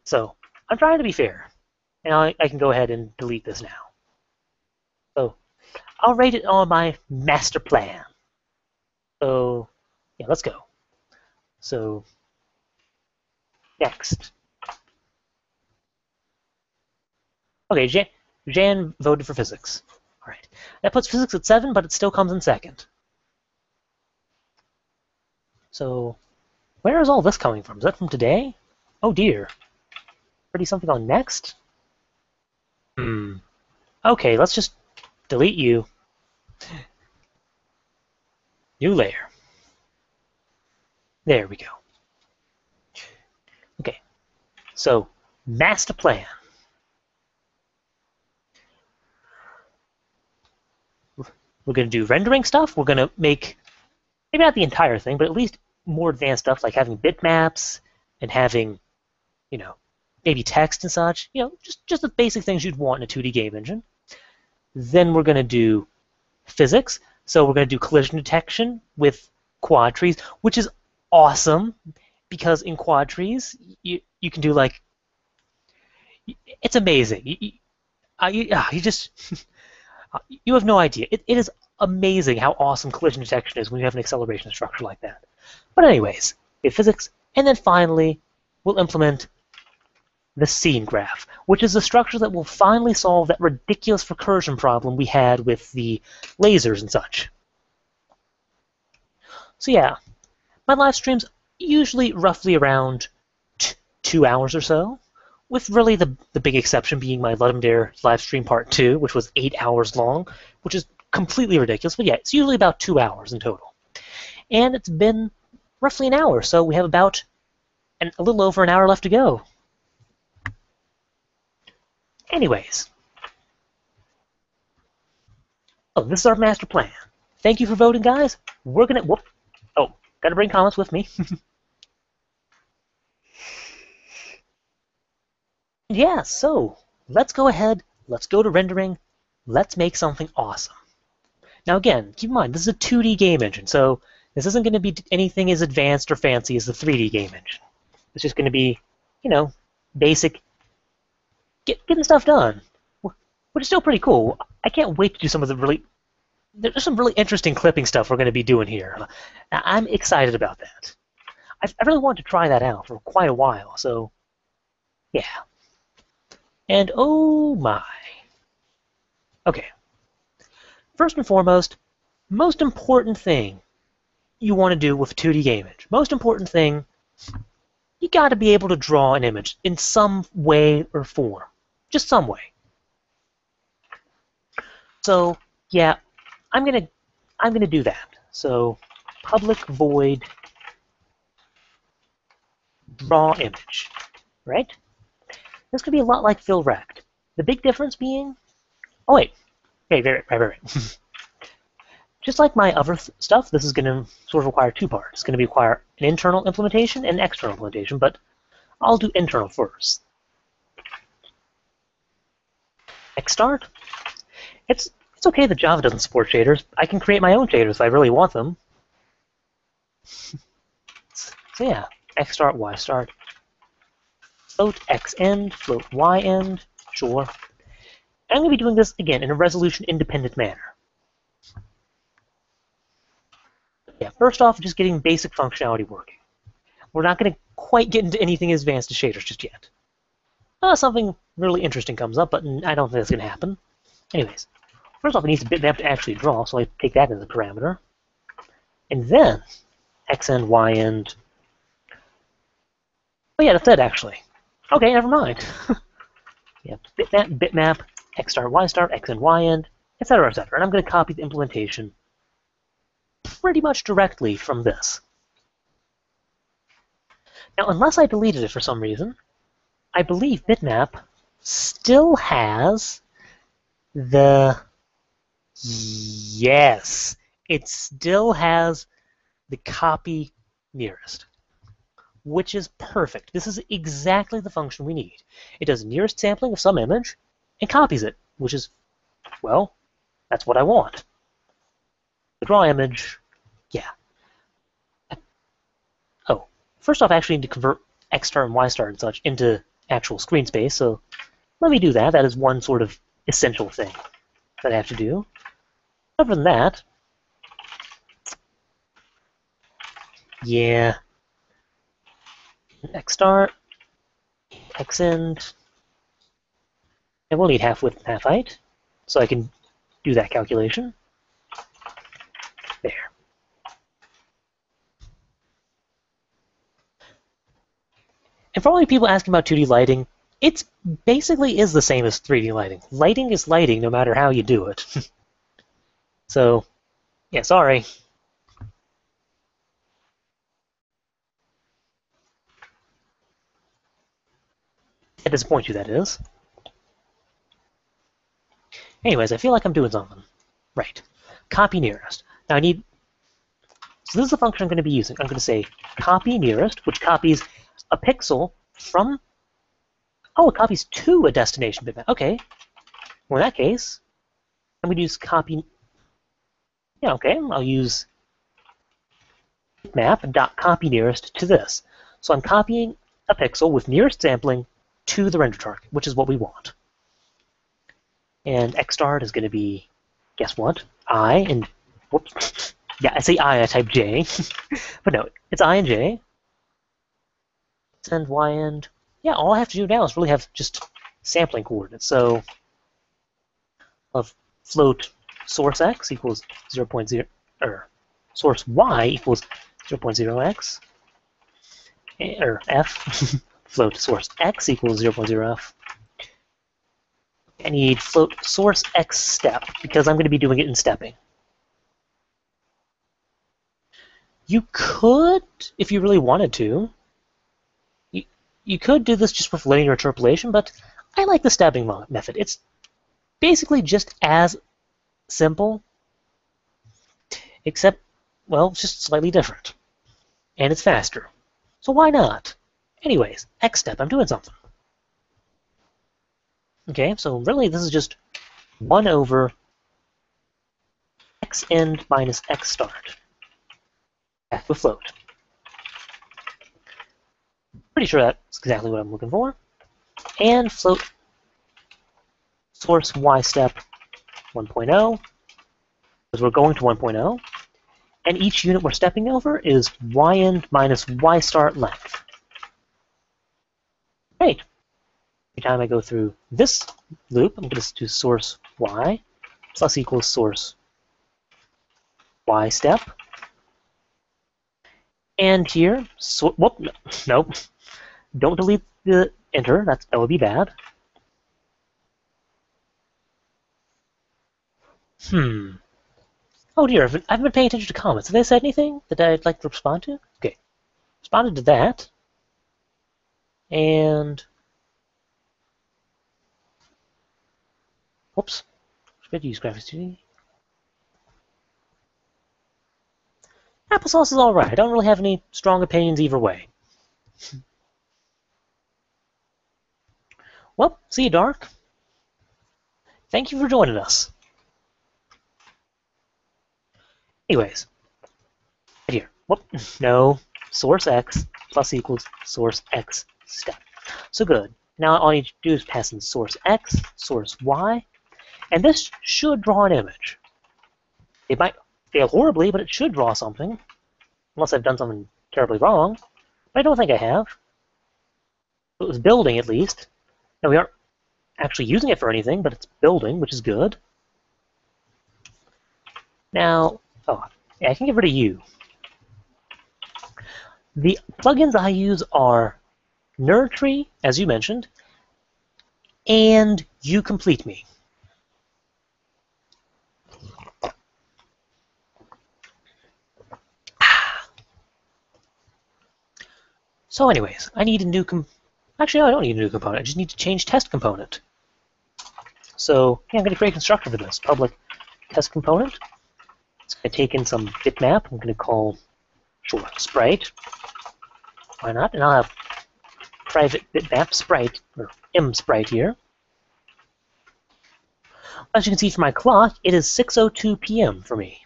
So I'm trying to be fair, and I can go ahead and delete this now. So I'll rate it on my master plan. So yeah, let's go. So next. Okay, Jan voted for physics. All right, that puts physics at 7, but it still comes in second. So where is all this coming from? Is that from today? Oh dear. Already something on next? Okay, let's just delete you. New layer. There we go. Okay, so master plan. We're going to do rendering stuff. We're going to make, maybe not the entire thing, but at least more advanced stuff like having bitmaps and having, you know, maybe text and such. You know, just the basic things you'd want in a 2D game engine. Then we're going to do physics. So we're going to do collision detection with quad trees, which is awesome because in quad trees you can do like, it's amazing. You just you have no idea. It is amazing how awesome collision detection is when you have an acceleration structure like that. But anyways, we have physics, and then finally we'll implement the scene graph, which is a structure that will finally solve that ridiculous recursion problem we had with the lasers and such. So yeah, my live streams usually roughly around 2 hours or so, with really the big exception being my Ludum Dare live stream part 2, which was 8 hours long, which is completely ridiculous. But yeah, it's usually about 2 hours in total. And it's been roughly an hour, so we have about a little over an hour left to go. Anyways, oh, this is our master plan. Thank you for voting, guys. We're gonna gotta bring comments with me. Yeah, so let's go ahead. Let's go to rendering. Let's make something awesome. Now again, keep in mind, this is a 2D game engine, so this isn't going to be anything as advanced or fancy as the 3D game engine. It's just going to be, you know, basic, getting stuff done, which is still pretty cool. I can't wait to do some of the there's some really interesting clipping stuff we're going to be doing here. I'm excited about that. I really wanted to try that out for quite a while, so yeah. And oh my. Okay. First and foremost, most important thing you want to do with 2D game engine. Most important thing, you got to be able to draw an image in some way or form. Just some way. So, yeah, I'm going to do that. So, public void draw image, right? This could be a lot like fill rect. The big difference being, oh wait, okay, right. Just like my other stuff, this is going to sort of require two parts. It's going to require an internal implementation and an external implementation, but I'll do internal first. Xstart. It's okay that Java doesn't support shaders. I can create my own shaders if I really want them. So yeah, Xstart, YStart. Float xend, float yend, sure. I'm going to be doing this, again, in a resolution-independent manner. Yeah, first off, just getting basic functionality working. We're not going to quite get into anything as advanced as shaders just yet. Something really interesting comes up, but I don't think that's going to happen. Anyways, first off, it needs a bitmap to actually draw, so I take that as a parameter. And then, xend, yend. Oh yeah, that's it, actually. Okay, never mind. Yeah, bitmap, xstart, ystart, xend, yend, etc., etc. And I'm going to copy the implementation pretty much directly from this. Now, unless I deleted it for some reason, I believe bitmap still has the... Yes, it still has the copy nearest, which is perfect. This is exactly the function we need. It does nearest sampling of some image and copies it, which is, well, that's what I want. The draw image, yeah. Oh, first off, I actually need to convert X star and Y star and such into actual screen space, so let me do that. That is one sort of essential thing that I have to do. Other than that, yeah, X star, X end, and we'll need half width and half height, so I can do that calculation. There. And for all you people asking about 2D lighting, it basically is the same as 3D lighting. Lighting is lighting no matter how you do it. So, yeah, sorry. I disappoint you, that is. Anyways, I feel like I'm doing something. Right. Copy nearest. Now I need... So this is the function I'm going to be using. I'm going to say copy nearest, which copies a pixel from... Oh, it copies to a destination bitmap. Okay. Well, in that case, I'm going to use copy... Yeah, okay. I'll use bitmap.copy nearest to this. So I'm copying a pixel with nearest sampling to the render target, which is what we want. And xstart is going to be, guess what? I and, whoops. Yeah, I say I type J. But no, it's I and J. Send Y end. Yeah, all I have to do now is really have just sampling coordinates. So of float source x equals 0.0, or source y equals 0.0x, or f. Float source x equals 0.0f. I need float source x step, because I'm going to be doing it in stepping. You could, if you really wanted to, you could do this just with linear interpolation, but I like the stepping method. It's basically just as simple, except, well, it's just slightly different. And it's faster. So why not? Anyways, x step, I'm doing something. Okay, so really this is just 1 over x end minus x start. F with float. Pretty sure that's exactly what I'm looking for. And float source y step 1.0, because we're going to 1.0. And each unit we're stepping over is y end minus y start length. Great. Every time I go through this loop, I'm going to do source y plus equals source y step. And here, so, whoop, nope. Don't delete the enter. That would be bad. Oh dear, I've been paying attention to comments. Have they said anything that I'd like to respond to? Okay. Responded to that. And... whoops. Forget to use graphics 2D. Applesauce is alright. I don't really have any strong opinions either way. Well, see you, Dark. Thank you for joining us. Anyways. Right here. Whoop. No. Source x plus equals source x step. So good. Now all you need to do is pass in source x, source y, and this should draw an image. It might fail horribly, but it should draw something. Unless I've done something terribly wrong. But I don't think I have. It was building, at least. Now, we aren't actually using it for anything, but it's building, which is good. Now, oh, yeah, I can get rid of you. The plugins I use are NerdTree, as you mentioned, and You Complete Me. So anyways, I need a new actually, no, I don't need a new component. I just need to change test component. So yeah, I'm going to create a constructor for this. Public test component. It's going to take in some bitmap. I'm going to call, sure, sprite. Why not? And I'll have private bitmap sprite, or msprite here. As you can see from my clock, it is 6:02 p.m. for me.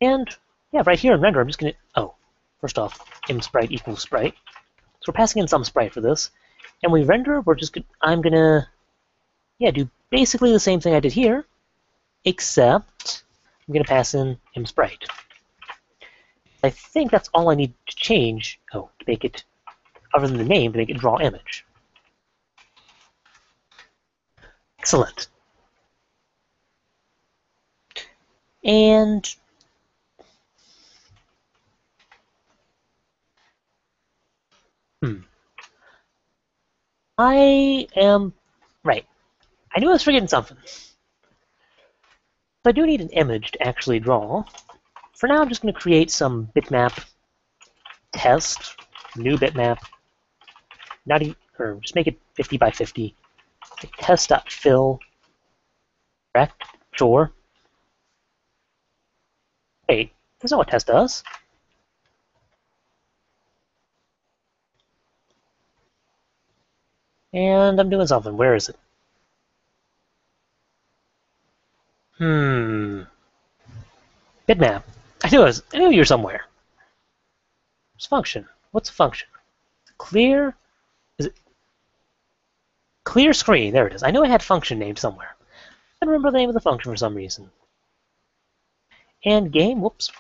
And yeah, right here in render, I'm just going to, oh, first off, msprite equals sprite. So we're passing in some sprite for this. And we render, I'm going to, yeah, do basically the same thing I did here, except I'm going to pass in msprite. I think that's all I need to change, to make it, other than the name, to make it draw image. Excellent. And I am right. I knew I was forgetting something. So I do need an image to actually draw. For now, I'm just going to create some bitmap test, new bitmap. Not even, or just make it 50 by 50. Test.fill. Correct? Sure. Wait, that's not what test does. And I'm doing something. Where is it? Bitmap. I knew you were somewhere. It's function. What's a function? Clear? Is it clear screen? There it is. I knew I had function named somewhere. I don't remember the name of the function for some reason. And game. Whoops.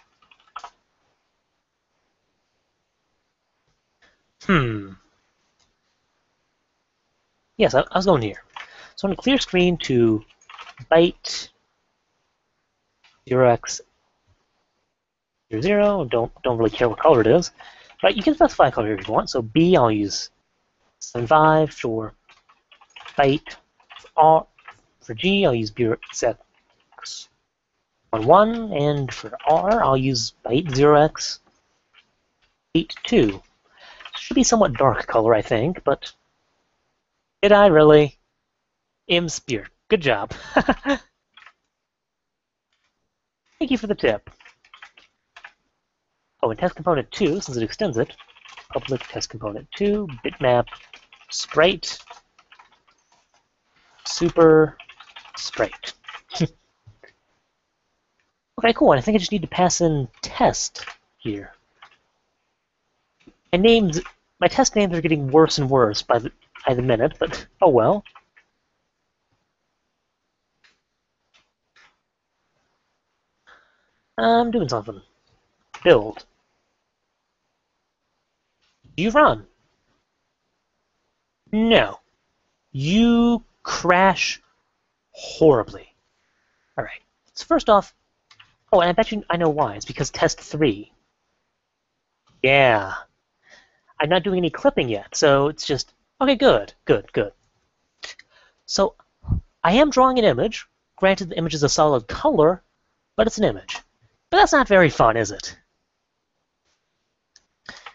Yes, I was going here. So I'm going to clear screen to byte 0x00. Don't really care what color it is. But you can specify a color if you want. So B, I'll use 75 for byte. For G, I'll use BX11, and for R, I'll use byte 0x82. Should be somewhat dark color, I think, but did I really? Spear. Good job. Thank you for the tip. Oh, and test component 2, since it extends it, public test component 2, bitmap sprite, super sprite. Okay, cool. And I think I just need to pass in test here. My test names are getting worse and worse by the minute, but oh well. I'm doing something. Build. You run. No. You crash horribly. Alright. So first off, oh, and I bet you I know why. It's because test 3. Yeah. I'm not doing any clipping yet, so it's just, okay, good. So I am drawing an image. Granted, the image is a solid color, but it's an image. But that's not very fun, is it?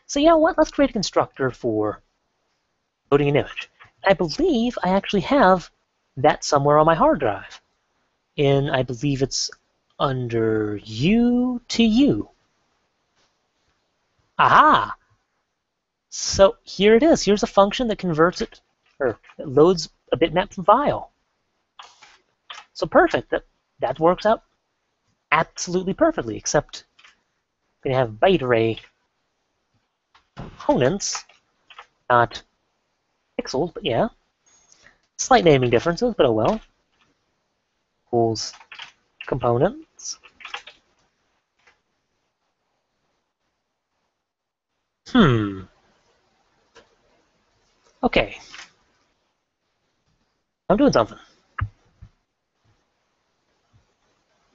So you know what? Let's create a constructor for loading an image. I believe I actually have that somewhere on my hard drive. I believe it's under U to U. Aha! So here it is. Here's a function that converts it, or that loads a bitmap file. So perfect. That works out absolutely perfectly, except I'm going to have byte array components, not pixels, but yeah. Slight naming differences, but oh well. Equals components. Okay. I'm doing something.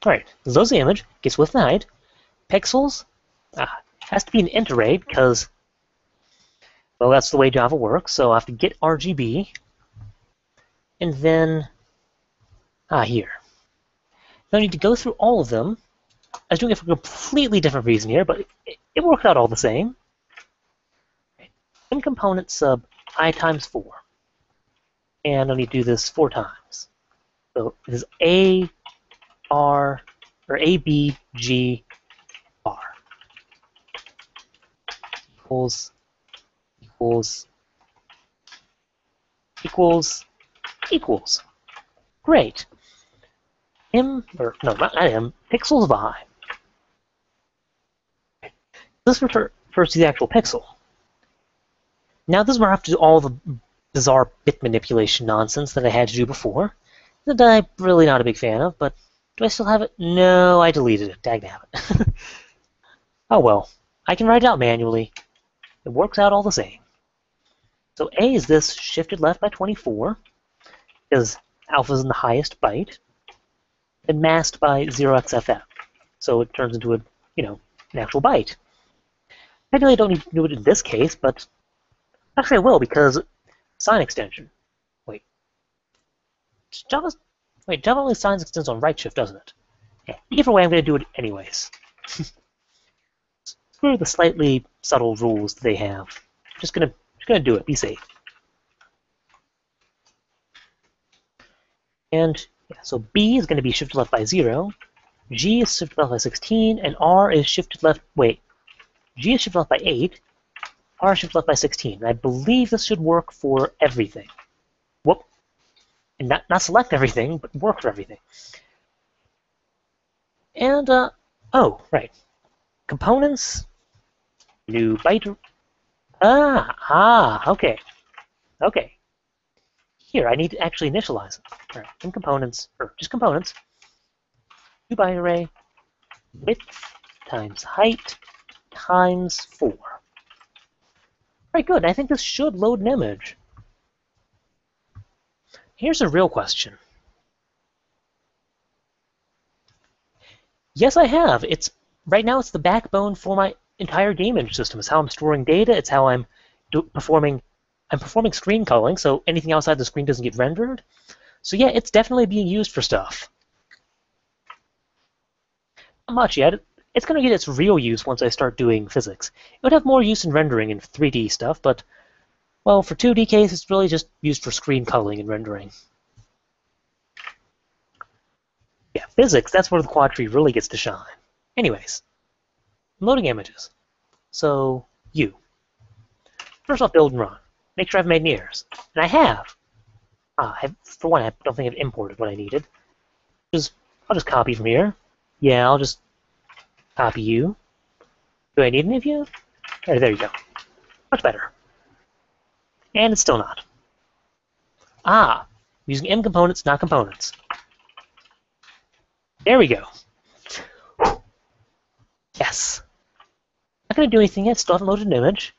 Alright, loads the image, gets width and height. Pixels has to be an int array because, well, that's the way Java works. So I have to get RGB, and then here. Now I need to go through all of them I was doing it for a completely different reason here, but it worked out all the same. M component sub I times 4. And I'll need to do this 4 times. So this is A, R, or A, B, G, R. Equals, equals, equals, equals. Great. M, or no, not M, pixels of I. This refers to the actual pixel. Now this is where I have to do all the bizarre bit manipulation nonsense that I had to do before, that I'm really not a big fan of, but do I still have it? No, I deleted it. Dagnabbit. Oh well, I can write it out manually. It works out all the same. So A is this shifted left by 24, because alpha is in the highest byte, and masked by 0xFF. So it turns into an actual byte. Technically I don't need to do it in this case, but actually I will, because sign extension. Java only signs extends on right shift, doesn't it? Yeah, either way, I'm going to do it anyways. Screw the slightly subtle rules they have. Just gonna do it. Be safe. And yeah, so B is going to be shifted left by 0. G is shifted left by 16, and R is shifted left. Wait, G is shifted left by 8. R is shifted left by 16. And I believe this should work for everything. Whoop. And not select everything, but work for everything. And, oh, right. Components, new byte. Okay. Okay. Here, I need to actually initialize it. All right, in components, or just components, new byte array, width times height times 4. All right, good. I think this should load an image. Here's a real question. Yes, I have. Right now it's the backbone for my entire game image system. It's how I'm storing data. It's how I'm performing screen culling, so anything outside the screen doesn't get rendered. So yeah, it's definitely being used for stuff. Not much yet. It's going to get its real use once I start doing physics. It would have more use in rendering and 3D stuff, but well, for 2D case, it's really just used for screen culling and rendering. Yeah, physics, that's where the quad tree really gets to shine. Anyways, I'm loading images. So, first off, build and run. Make sure I've made any errors. And I have. For one, I don't think I've imported what I needed. I'll just copy from here. Yeah, I'll just copy you. Do I need any of you? There you go. Much better. And it's still not. Using M components, not components. There we go. Yes. Not going to do anything yet. Still haven't loaded an image.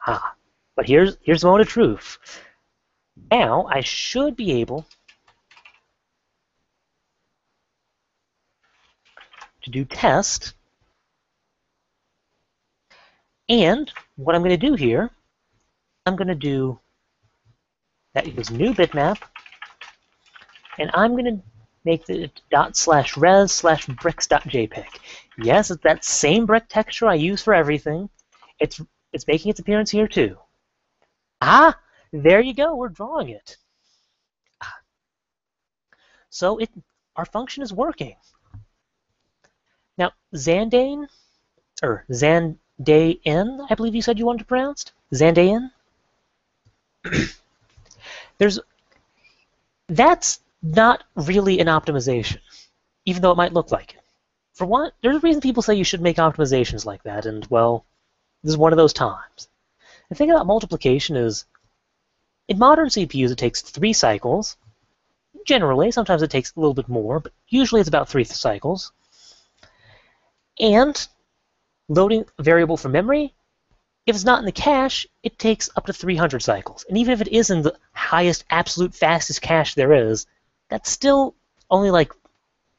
But here's the moment of truth. Now I should be able to do test. And what I'm going to do here, I'm going to do that equals new bitmap, and I'm going to make the ./res/bricks.jpg. Yes, it's that same brick texture I use for everything. It's making its appearance here too. There you go. We're drawing it. So our function is working. Now Zandain, or Zandain, I believe you said you wanted to pronounce Zandain. That's not really an optimization, even though it might look like it. For one, there's a reason people say you should make optimizations like that, and well, this is one of those times. The thing about multiplication is, in modern CPUs it takes 3 cycles. Generally, sometimes it takes a little bit more, but usually it's about 3 cycles. And loading a variable from memory, if it's not in the cache, it takes up to 300 cycles. And even if it is in the highest, absolute fastest cache there is, that's still only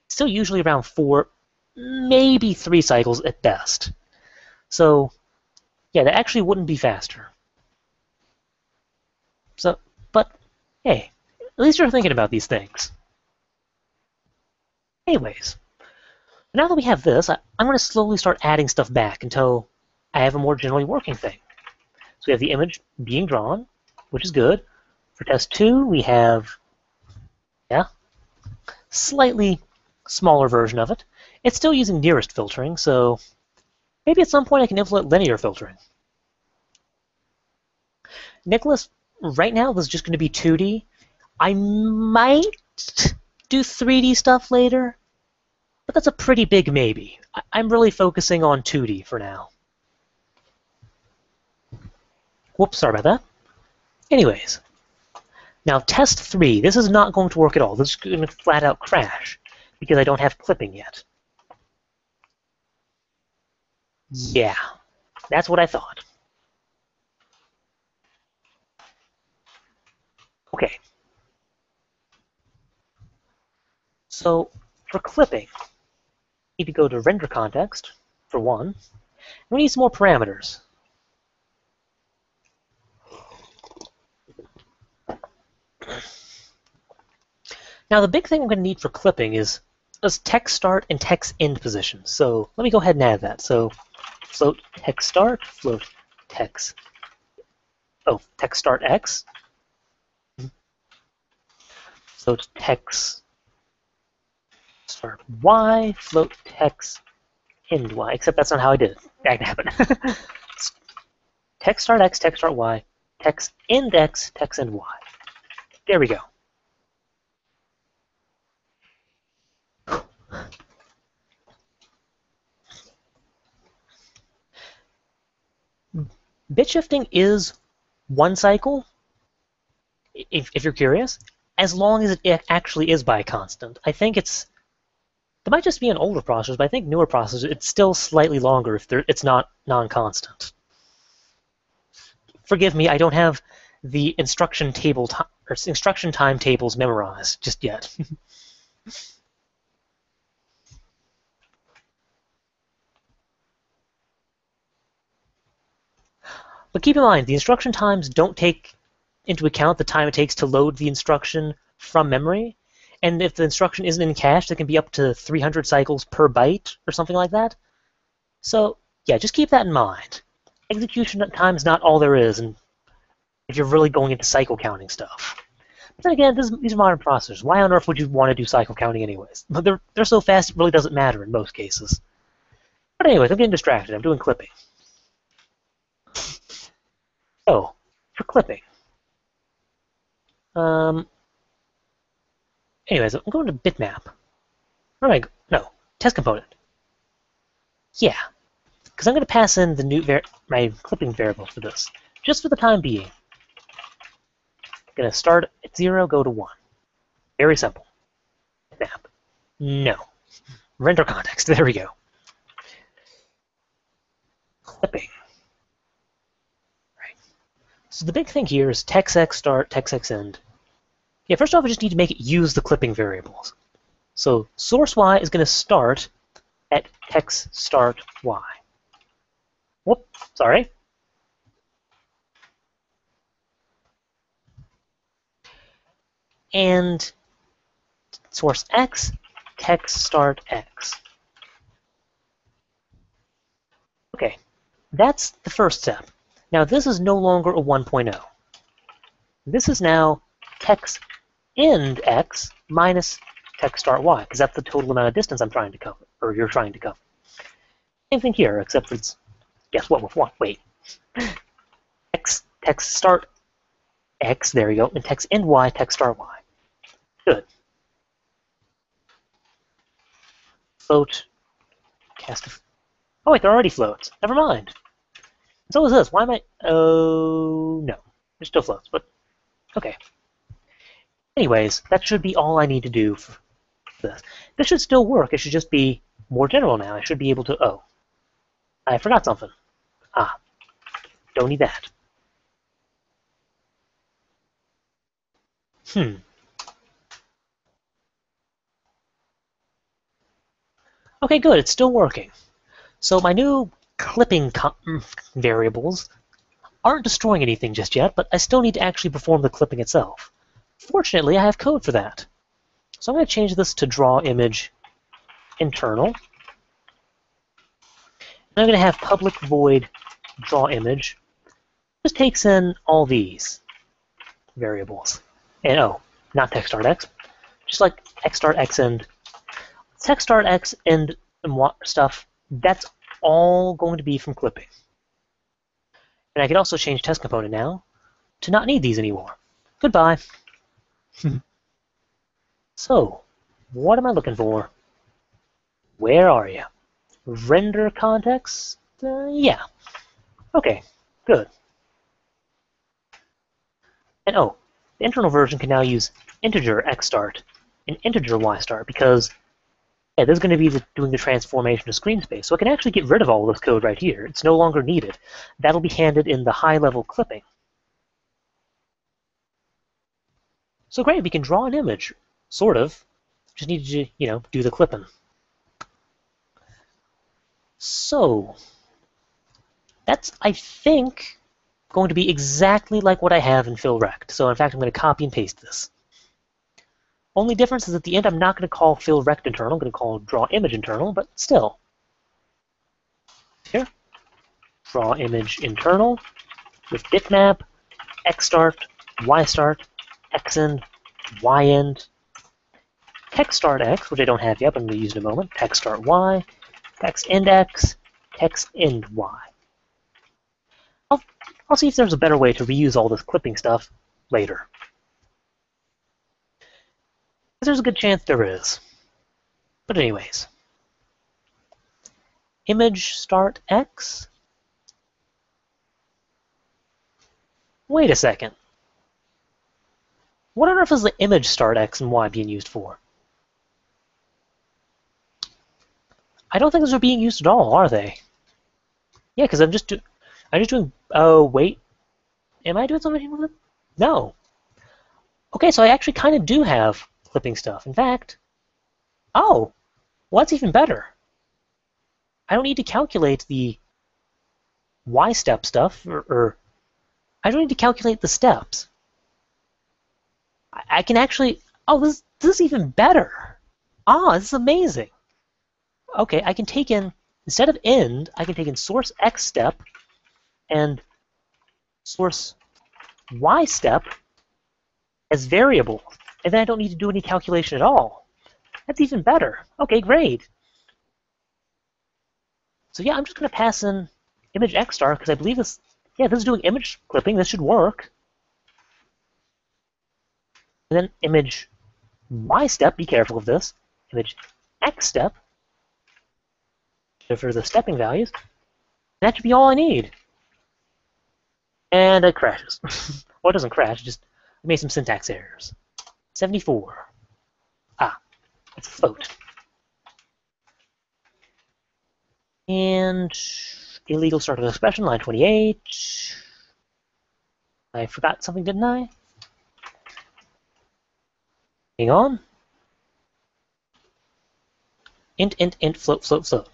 still usually around 4, maybe 3 cycles at best. So, yeah, that actually wouldn't be faster. So, but, hey, at least you're thinking about these things. Anyways, Now that we have this, I'm going to slowly start adding stuff back until I have a more generally working thing. So we have the image being drawn, which is good. For test 2, we have, slightly smaller version of it. It's still using nearest filtering, so maybe at some point I can implement linear filtering. Nicholas, right now this is just going to be 2D. I might do 3D stuff later, but that's a pretty big maybe. I'm really focusing on 2D for now. Whoops, sorry about that. Anyways, now test 3. This is not going to work at all. This is going to flat out crash because I don't have clipping yet. Yeah, that's what I thought. Okay. So for clipping, we need to go to render context for one. We need some more parameters. Now the big thing I'm going to need for clipping is text start and text end positions. So let me go ahead and add that. So float text start, float text start x, float text start y, float text end y. Except that's not how I did it. That happened. Text start x, text start y, text end x, text end y. There we go. Bit shifting is one cycle, if you're curious, as long as it actually is by a constant. I think it might just be an older processor, but I think newer processors, it's still slightly longer if it's not non-constant. Forgive me, I don't have the instruction timetables memorized just yet. But keep in mind, the instruction times don't take into account the time it takes to load the instruction from memory. And if the instruction isn't in cache, it can be up to 300 cycles per byte or something like that. So yeah, just keep that in mind. Execution time is not all there is, and if you're really going into cycle counting stuff. But then again, these are modern processors. Why on earth would you want to do cycle counting anyways? But they're so fast, it really doesn't matter in most cases. But anyways, I'm getting distracted. I'm doing clipping. So, for clipping. Anyways, I'm going to bitmap. Where am I? No, test component. Yeah, because I'm going to pass in the my clipping variables for this, just for the time being. I'm going to start at 0, go to 1. Very simple. Bitmap. No. Render context. There we go. Clipping. So the big thing here is textx start, textx end. Yeah, first off, I just need to make it use the clipping variables. So source y is going to start at text start y. Whoop, sorry. And source x, text start x. Okay, that's the first step. Now this is no longer a 1.0. This is now text end x minus text start y, because that's the total amount of distance I'm trying to cover, or you're trying to cover. Same thing here, except for it's, guess what, with what? Wait. Text start x, there you go, and text end y, text start y. Good. Float, cast of, oh wait, they're already floats. Never mind. So is this. Why am I? Oh, no. There's still floats, but okay. Anyways, that should be all I need to do for this. This should still work. It should just be more general now. I should be able to, oh, I forgot something. Ah, don't need that. Okay, good. It's still working. So my new clipping variables aren't destroying anything just yet, but I still need to actually perform the clipping itself. Fortunately, I have code for that. So I'm going to change this to draw image internal. I'm going to have public void draw image. Just takes in all these variables. And oh, not text.x, just like x.xend. Text.x and stuff, that's all going to be from clipping. And I can also change test component now to not need these anymore. Goodbye. So, what am I looking for? Where are you? Render context? Yeah. Okay, good. And oh, the internal version can now use integer xstart and integer ystart because yeah, this is going to be doing the transformation of screen space. So I can actually get rid of all of this code right here. It's no longer needed. That'll be handed in the high-level clipping. So great, we can draw an image, sort of. Just need to, do the clipping. So that's, I think, going to be exactly like what I have in FillRect. So in fact, I'm going to copy and paste this. Only difference is at the end, I'm not going to call FillRect internal. I'm going to call draw image internal, but still. Here, draw image internal with bitmap, xstart, ystart, xend, yend, text.x, which I don't have yet, but I'm going to use in a moment, text.y, textendx, textendY. I'll see if there's a better way to reuse all this clipping stuff later. There's a good chance there is. But anyways, image start x. Wait a second. What on earth is the image start x and y being used for? I don't think those are being used at all, are they? Yeah, because I'm just doing. Oh wait, am I doing something with it? No. Okay, so I actually kind of do have clipping stuff. In fact, oh, well, that's even better. I don't need to calculate the y step stuff, or I don't need to calculate the steps. I can actually. Oh, this is even better. Ah, this is amazing. Okay, I can take in, instead of end, I can take in source x step and source y step as variables, and then I don't need to do any calculation at all. That's even better. Okay, great. So yeah, I'm just going to pass in image xstar because I believe this. Yeah, this is doing image clipping. This should work. And then image y step. Be careful of this. Image x step. For the stepping values. That should be all I need. And it crashes. Well, it doesn't crash. Just I made some syntax errors. 74. Ah, it's a float. And illegal start of expression, line 28. I forgot something, didn't I? Hang on. Int, float, float, float.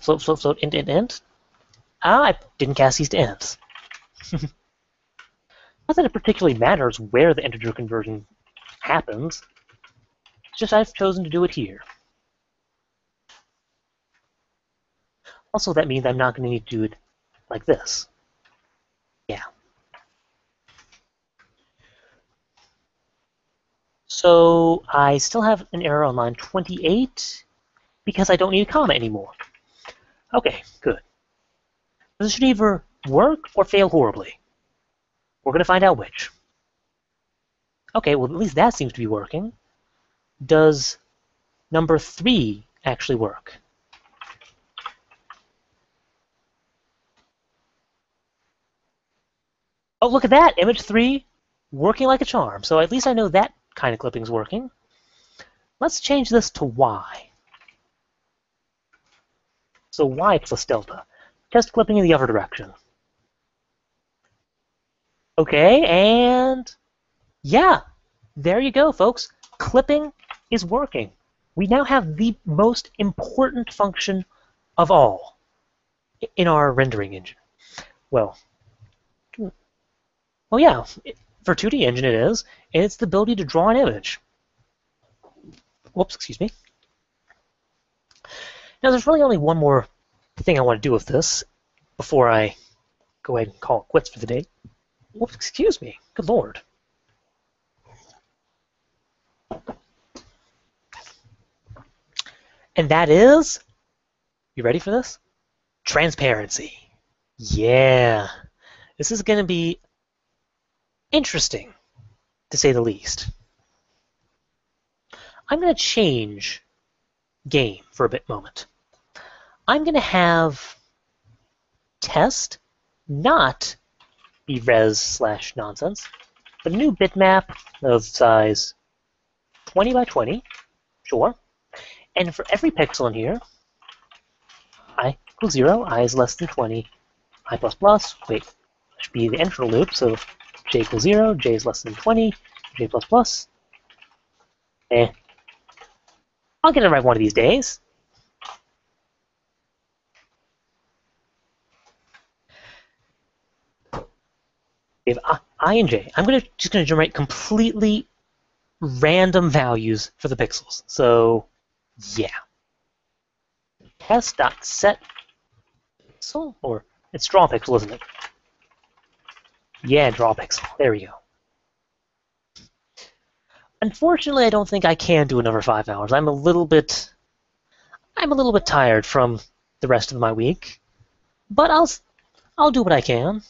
Float, float, float, int. Ah, I didn't cast these to ints. Not that it particularly matters where the integer conversion happens. It's just I've chosen to do it here. Also, that means I'm not going to need to do it like this. Yeah. So I still have an error on line 28 because I don't need a comma anymore. Okay, good. This should either work or fail horribly. We're going to find out which. Okay, well, at least that seems to be working. Does number 3 actually work? Oh, look at that! Image 3 working like a charm. So at least I know that kind of clipping is working. Let's change this to Y. So Y plus delta. Test clipping in the other direction. Okay, and yeah, there you go, folks. Clipping is working. We now have the most important function of all in our rendering engine. Well, yeah, for 2D engine it is, and it's the ability to draw an image. Whoops, excuse me. Now, there's really only one more thing I want to do with this before I go ahead and call it quits for the day. Whoops, excuse me. Good lord. And that is, you ready for this? Transparency. Yeah. This is going to be interesting, to say the least. I'm going to change game for a bit moment. I'm going to have test not be res/nonsense, but a new bitmap of size 20 by 20, sure. And for every pixel in here, I equals 0, I is less than 20, I plus plus, wait, should be the end for the loop, so j equals 0, j is less than 20, j plus plus. I'll get it right one of these days. We have I and j. I'm just going to generate completely random values for the pixels. So, yeah. Test.set pixel, or it's draw pixel, isn't it? Yeah, draw pixel. There we go. Unfortunately, I don't think I can do another 5 hours. I'm a little bit tired from the rest of my week, but I'll do what I can.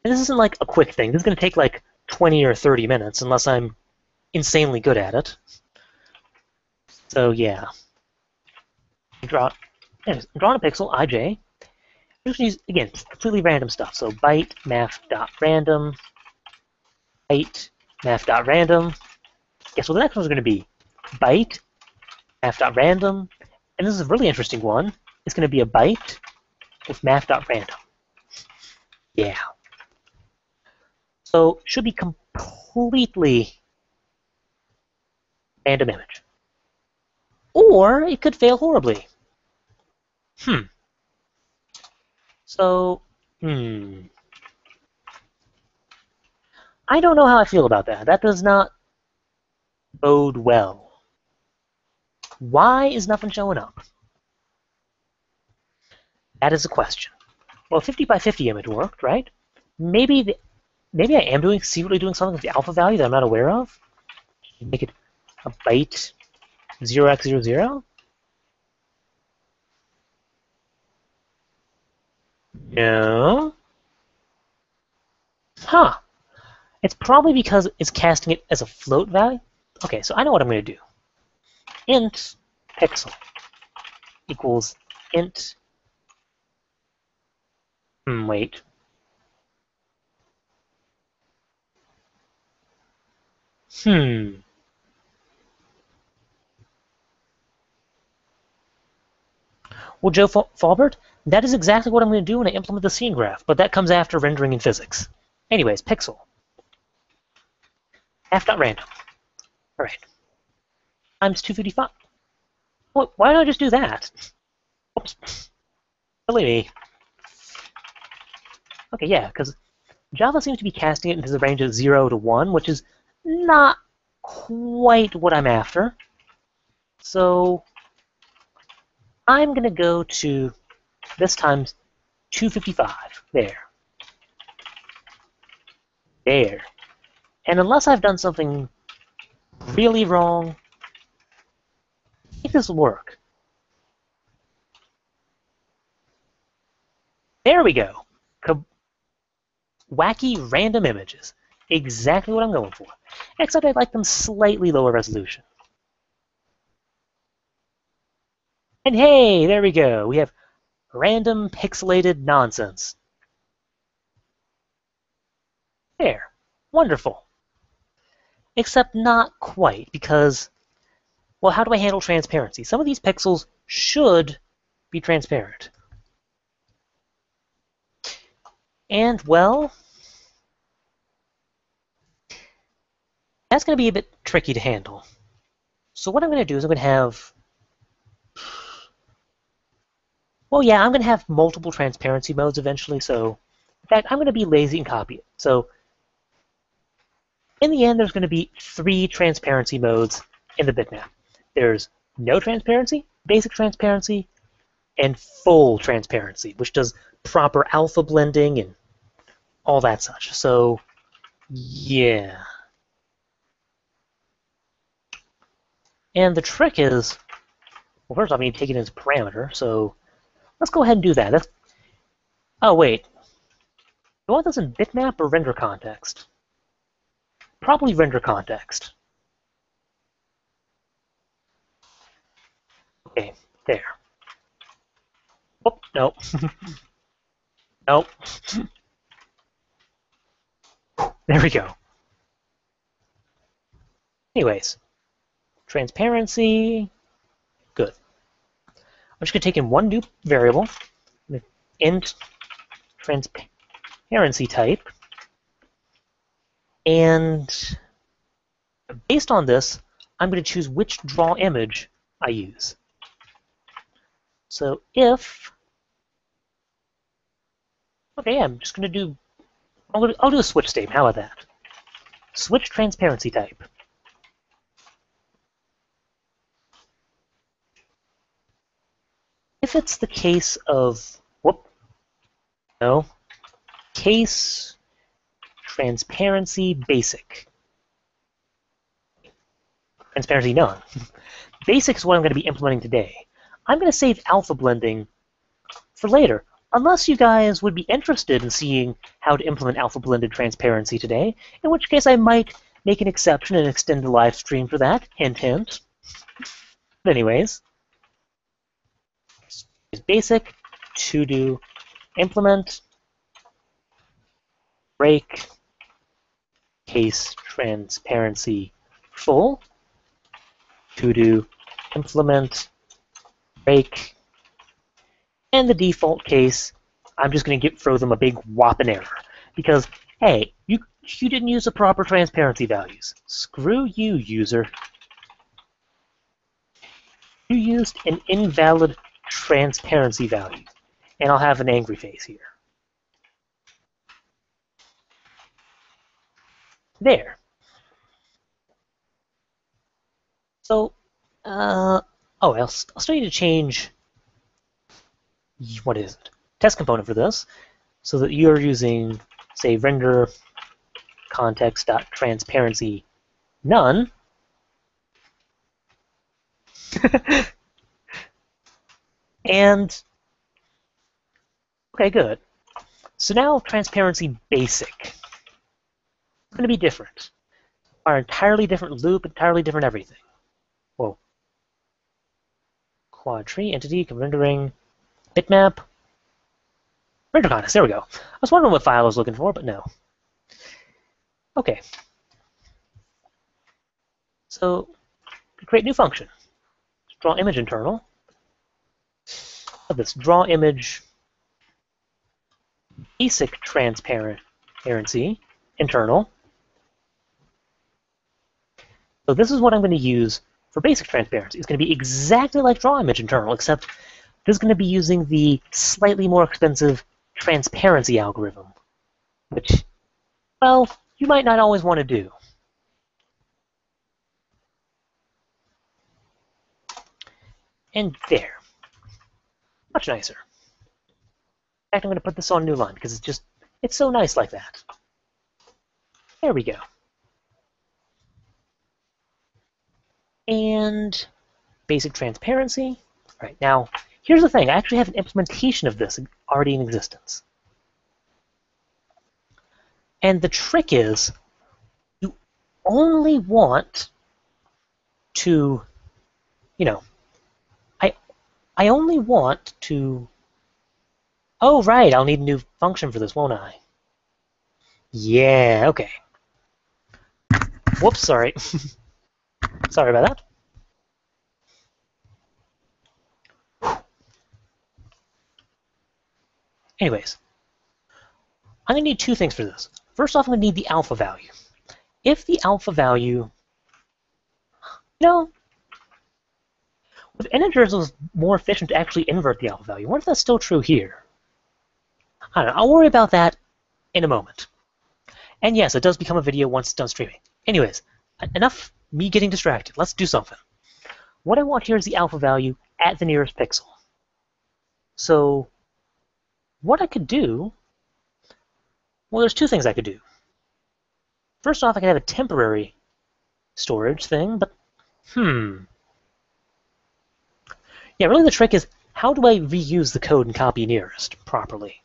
And this isn't like a quick thing. This is going to take like 20 or 30 minutes unless I'm insanely good at it. So yeah. I'm drawing a pixel, ij. I'm just going to use, again, completely random stuff. So byte math.random, byte math.random. Guess what the next one's going to be? Byte math.random. And this is a really interesting one. It's going to be a byte with math.random. Yeah. So should be completely random image. Or it could fail horribly. So, I don't know how I feel about that. That does not bode well. Why is nothing showing up? That is a question. Well, 50 by 50 image worked, right? Maybe I am secretly doing something with the alpha value that I'm not aware of. Make it a byte 0x00. No. Huh. It's probably because it's casting it as a float value. Okay, so I know what I'm going to do. Int pixel equals int. Wait. Well, Joe Faubert, that is exactly what I'm going to do when I implement the scene graph, but that comes after rendering in physics. Anyways, pixel. F.random. All right. Times 255. Well, why don't I just do that? Oops. Silly me. Okay, yeah, because Java seems to be casting it into the range of 0 to 1, which is not quite what I'm after. So I'm going to go to this times 255. There. There. And unless I've done something really wrong, I think this will work. There we go. Wacky random images. Exactly what I'm going for. Except I like them slightly lower resolution. And hey, there we go. We have random pixelated nonsense. There. Wonderful. Except not quite, because, well, how do I handle transparency? Some of these pixels should be transparent. And, well, that's going to be a bit tricky to handle. So what I'm going to do is I'm going to have, well, yeah, I'm going to have multiple transparency modes eventually. So, in fact, I'm going to be lazy and copy it. So, in the end, there's going to be 3 transparency modes in the bitmap. There's no transparency, basic transparency, and full transparency, which does proper alpha blending and all that such. So, yeah. And the trick is, well, first off, I need to take it as a parameter, so let's go ahead and do that. Oh, wait. Do I want this in bitmap or render context? Probably render context. Okay, there. Oh, no. Nope. There we go. Anyways, transparency, good. I'm just going to take in one new variable, int transparency type, and based on this, I'm going to choose which draw image I use. So if, okay, yeah, I'm just going to do, I'll do a switch statement. How about that? Switch transparency type. If it's the case of, case transparency basic. Transparency none. Basic is what I'm going to be implementing today. I'm going to save alpha blending for later, unless you guys would be interested in seeing how to implement alpha blended transparency today, in which case I might make an exception and extend the live stream for that. Hint, hint. But anyways, is basic to do implement break case transparency full to do implement break, and the default case, I'm just going to throw them a big whopping error because hey, you didn't use the proper transparency values. Screw you, user. You used an invalid transparency value, and I'll have an angry face here. There. So, I'll still need to change, what is it? Test component for this, so that you're using, say, render context.transparency none. And, okay, good. So now transparency basic. It's going to be different. Our entirely different loop, entirely different everything. Whoa. Quad tree, entity, rendering, bitmap, render context, there we go. I was wondering what file I was looking for, but no. Okay. So, create new function. Draw image internal. Of this draw image basic transparency internal. So this is what I'm going to use for basic transparency. It's going to be exactly like draw image internal, except this is going to be using the slightly more expensive transparency algorithm, which, well, you might not always want to do. And there. Much nicer. In fact, I'm going to put this on a new line because it's so nice like that. There we go. And basic transparency. All right, now, here's the thing. I actually have an implementation of this already in existence. And the trick is, you only want to, I only want to, oh, right, I'll need a new function for this, won't I? Yeah, okay. Whoops, sorry. Sorry about that. Anyways, I'm going to need two things for this. First off, I'm going to need the alpha value. If the alpha value, with integers, it was more efficient to actually invert the alpha value. What if that's still true here? I don't know. I'll worry about that in a moment. And yes, it does become a video once it's done streaming. Anyways, enough me getting distracted. Let's do something. what I want here is the alpha value at the nearest pixel. So what I could do, well, there's two things I could do. First off, I could have a temporary storage thing, but yeah, really the trick is, how do I reuse the code and copy nearest properly?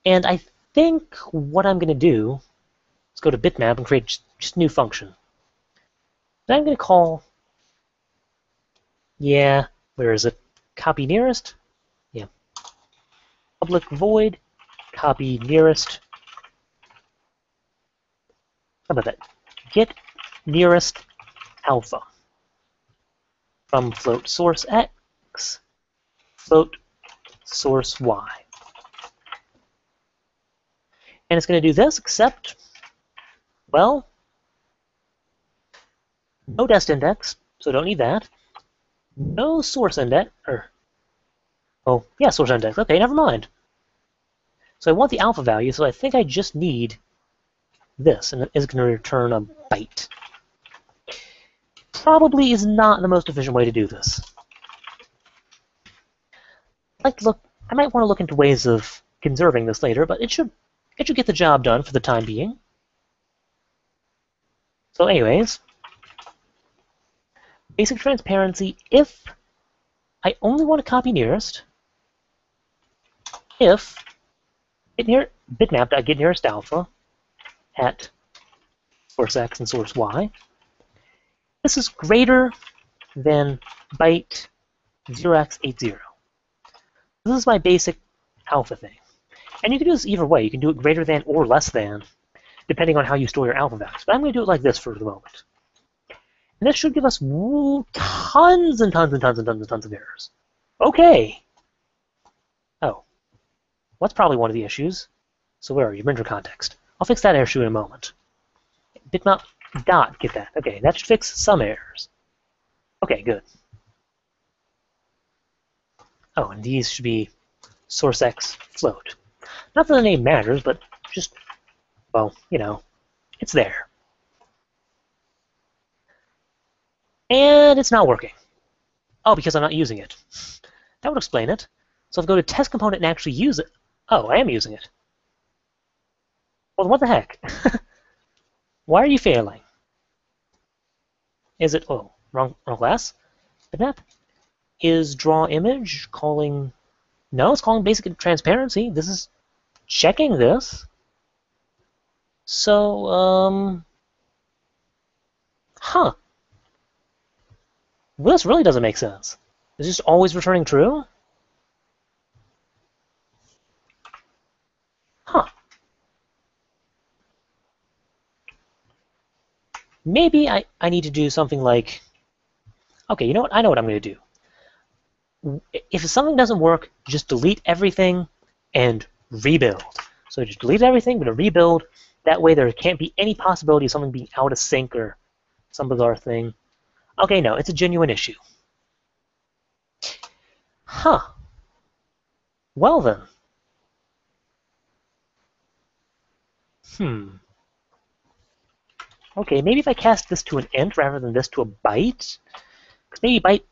And I think what I'm going to do is go to bitmap and create just a new function. That I'm going to call, yeah, where is it? Copy nearest? Yeah. Public void, copy nearest. How about that? Get nearest alpha from float source x, float source y. And it's going to do this, except, well, no dest index, so don't need that. No source index, oh, yeah, source index. Okay, never mind. So I want the alpha value, so I think I just need this, and it's going to return a byte. Probably is not the most efficient way to do this. I might want to look into ways of conserving this later, but it should get the job done for the time being. So anyways, basic transparency, if I only want to copy nearest, if bitmap.getNearestAlpha alpha at source x and source y, this is greater than byte 0x80. This is my basic alpha thing. And you can do this either way. You can do it greater than or less than, depending on how you store your alpha values. But I'm going to do it like this for the moment. And this should give us tons and tons and tons and tons and tons of errors. Okay. Oh. That's probably one of the issues. So where are you? Render context. I'll fix that issue in a moment. Bitmap dot get that. Okay, that should fix some errors. Okay, good. Oh, and these should be source x float. Not that the name matters, but just, well, you know, it's there. And it's not working. Oh, because I'm not using it. That would explain it. So if I go to test component and actually use it, oh, I am using it. Well, what the heck? Why are you failing? Is it, oh, wrong class? Bitmap? Is draw image calling, no, it's calling basic transparency. This is checking this. So, huh. Well, this really doesn't make sense. Is this always returning true? Huh. Maybe I need to do something like, okay, you know what? I know what I'm going to do. If something doesn't work, just delete everything and rebuild. So just delete everything, but rebuild. That way there can't be any possibility of something being out of sync or some bizarre thing. Okay, no, it's a genuine issue. Huh. Well then. Okay, maybe if I cast this to an int rather than this to a byte. Maybe byte.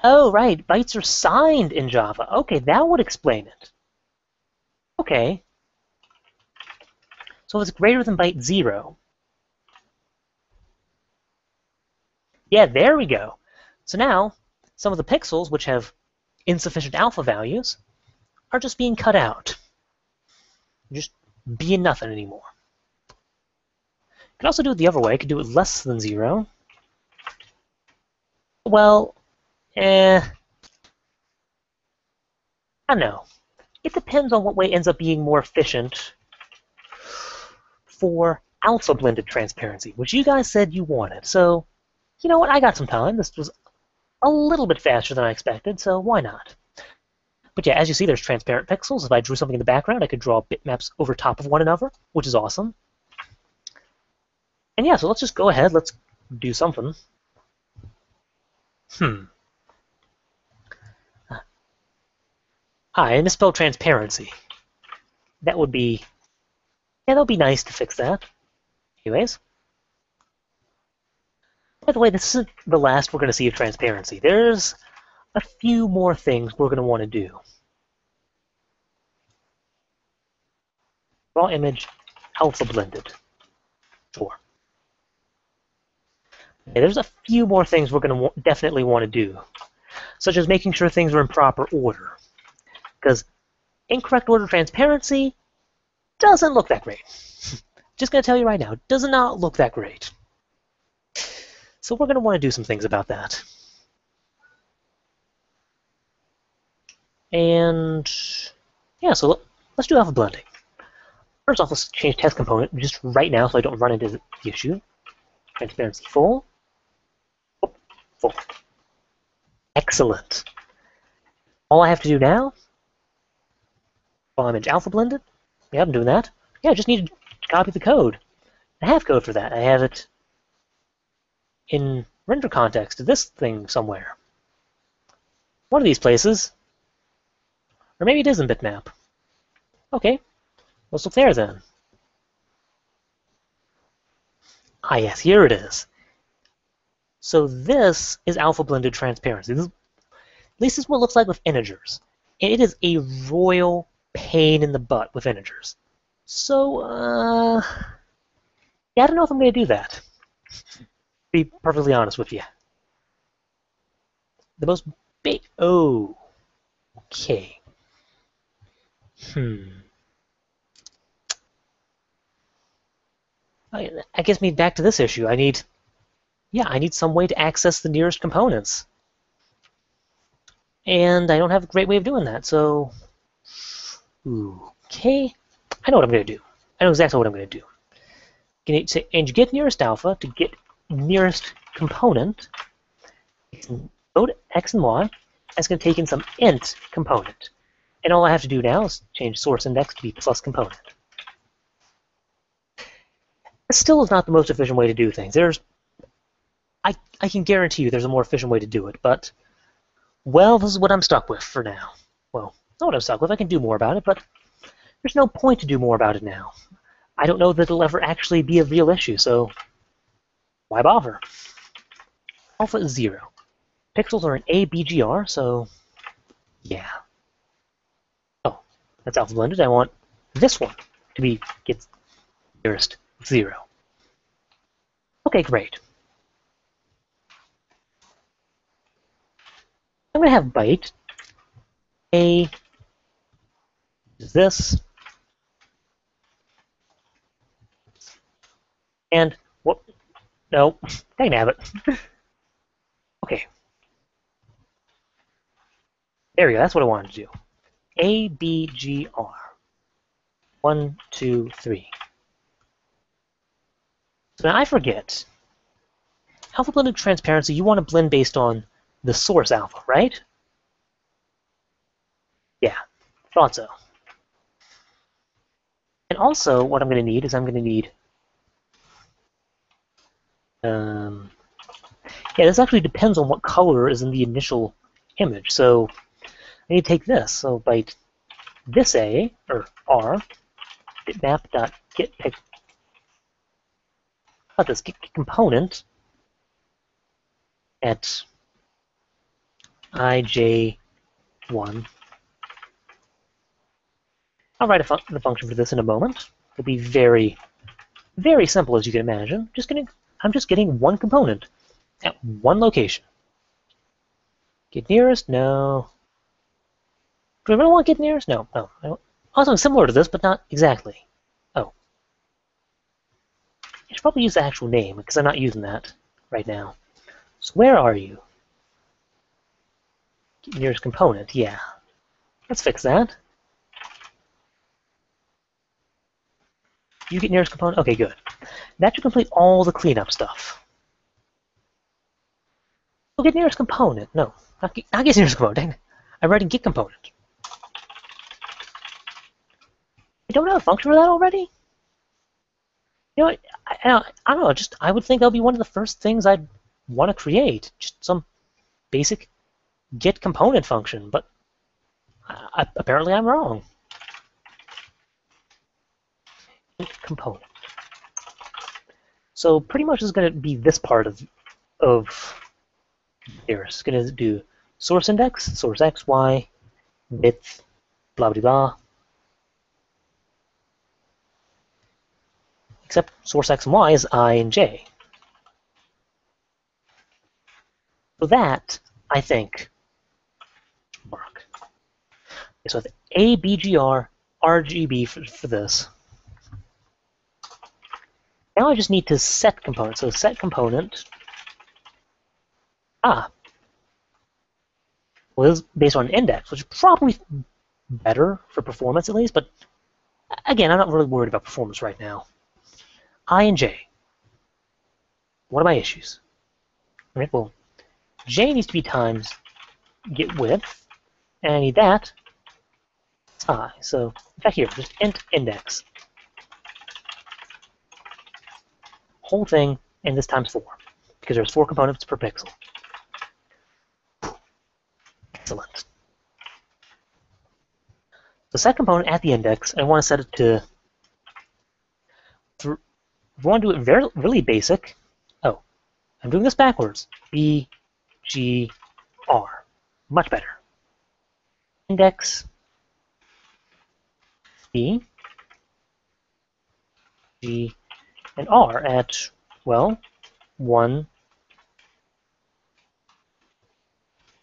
Oh, right, bytes are signed in Java. Okay, that would explain it. Okay. So if it's greater than byte 0. Yeah, there we go. So now, some of the pixels, which have insufficient alpha values, are just being cut out. Just being nothing anymore. I could also do it the other way. I could do it less than 0. Well, I don't know. It depends on what way ends up being more efficient for alpha blended transparency, which you guys said you wanted. So, you know what? I got some time. This was a little bit faster than I expected, so why not? But yeah, as you see, there's transparent pixels. If I drew something in the background, I could draw bitmaps over top of one another, which is awesome. And yeah, so let's just go ahead. Let's do something. I misspelled transparency. That would be, yeah, that would be nice to fix that. Anyways. By the way, this isn't the last we're going to see of transparency. There's a few more things we're going to want to do. Raw image, alpha blended. Sure. Okay, there's a few more things we're going to definitely want to do, such as making sure things are in proper order. Because incorrect order transparency doesn't look that great. Just going to tell you right now, it does not look that great. So we're going to want to do some things about that. And yeah, so let's do alpha blending. First off, let's change test component just right now so I don't run into the issue. Transparency full. Oh, full. Excellent. All I have to do now, raw image alpha blended. Yeah, I'm doing that. Yeah, I just need to copy the code. I have code for that. I have it in render context to this thing somewhere. One of these places. Or maybe it is in bitmap. Okay, let's look there then. Ah yes, here it is. So this is alpha blended transparency. At least this is what it looks like with integers. And it is a royal pain in the butt with integers. So, yeah, I don't know if I'm going to do that. To be perfectly honest with you. The most big... Oh. Okay. I guess me back to this issue. I need some way to access the nearest components. And I don't have a great way of doing that, so... Okay. I know what I'm going to do. I know exactly what I'm going to do. Going to change get nearest alpha to get nearest component. Go to x and y. That's going to take in some int component. And all I have to do now is change source index to be plus component. This still is not the most efficient way to do things. I can guarantee you there's a more efficient way to do it, but, well, this is what I'm stuck with for now. Well, not what I'm stuck with. I can do more about it, but there's no point to do more about it now. I don't know that it'll ever actually be a real issue, so why bother? Alpha is 0. Pixels are an ABGR, so yeah. Oh, that's alpha blended. I want this one to be get nearest 0. Okay, great. I'm going to have byte A is this, and what? No, I can have it. Okay. There we go. That's what I wanted to do. ABGR. 1, 2, 3. So now I forget. Alpha blended transparency, you want to blend based on the source alpha, right? Yeah, thought so. And also, what I'm going to need is I'm going to need... yeah, this actually depends on what color is in the initial image. So I need to take this. So byte this A, or R, bitmap.getPic. About this get component at ij1. I'll write the function for this in a moment. It'll be very, very simple, as you can imagine. I'm just getting one component at one location. Get nearest? No. Do I really want to get nearest? No. No. I want something similar to this, but not exactly. Oh. I should probably use the actual name, because I'm not using that right now. So where are you? Get nearest component. Yeah. Let's fix that. You get nearest component? Okay, good. That should complete all the cleanup stuff. Oh, get nearest component. No, not get nearest component. Dang it. I'm writing get component. You don't have a function for that already? You know what? I don't know. I would think that would be one of the first things I'd want to create. Just some basic get component function. But apparently I'm wrong. Component. So pretty much is going to be this part of of here. It's going to do source index, source x, y, width, blah, blah, blah. Except source x and y is I and j. So that, I think, work. Okay, so with ABGR, RGB for this. Now I just need to set component. So set component. Well, this is based on index, which is probably better for performance at least, but again, I'm not really worried about performance right now. I and j. What are my issues? All right, well, j needs to be times get width, and I need that. It's I. So back here, just int index. Whole thing, and this times 4, because there's 4 components per pixel. Excellent. The set component at the index, I want to set it to. We want to do it really basic. Oh, I'm doing this backwards. B, G, R. Much better. Index B, G, and R at, well, 1,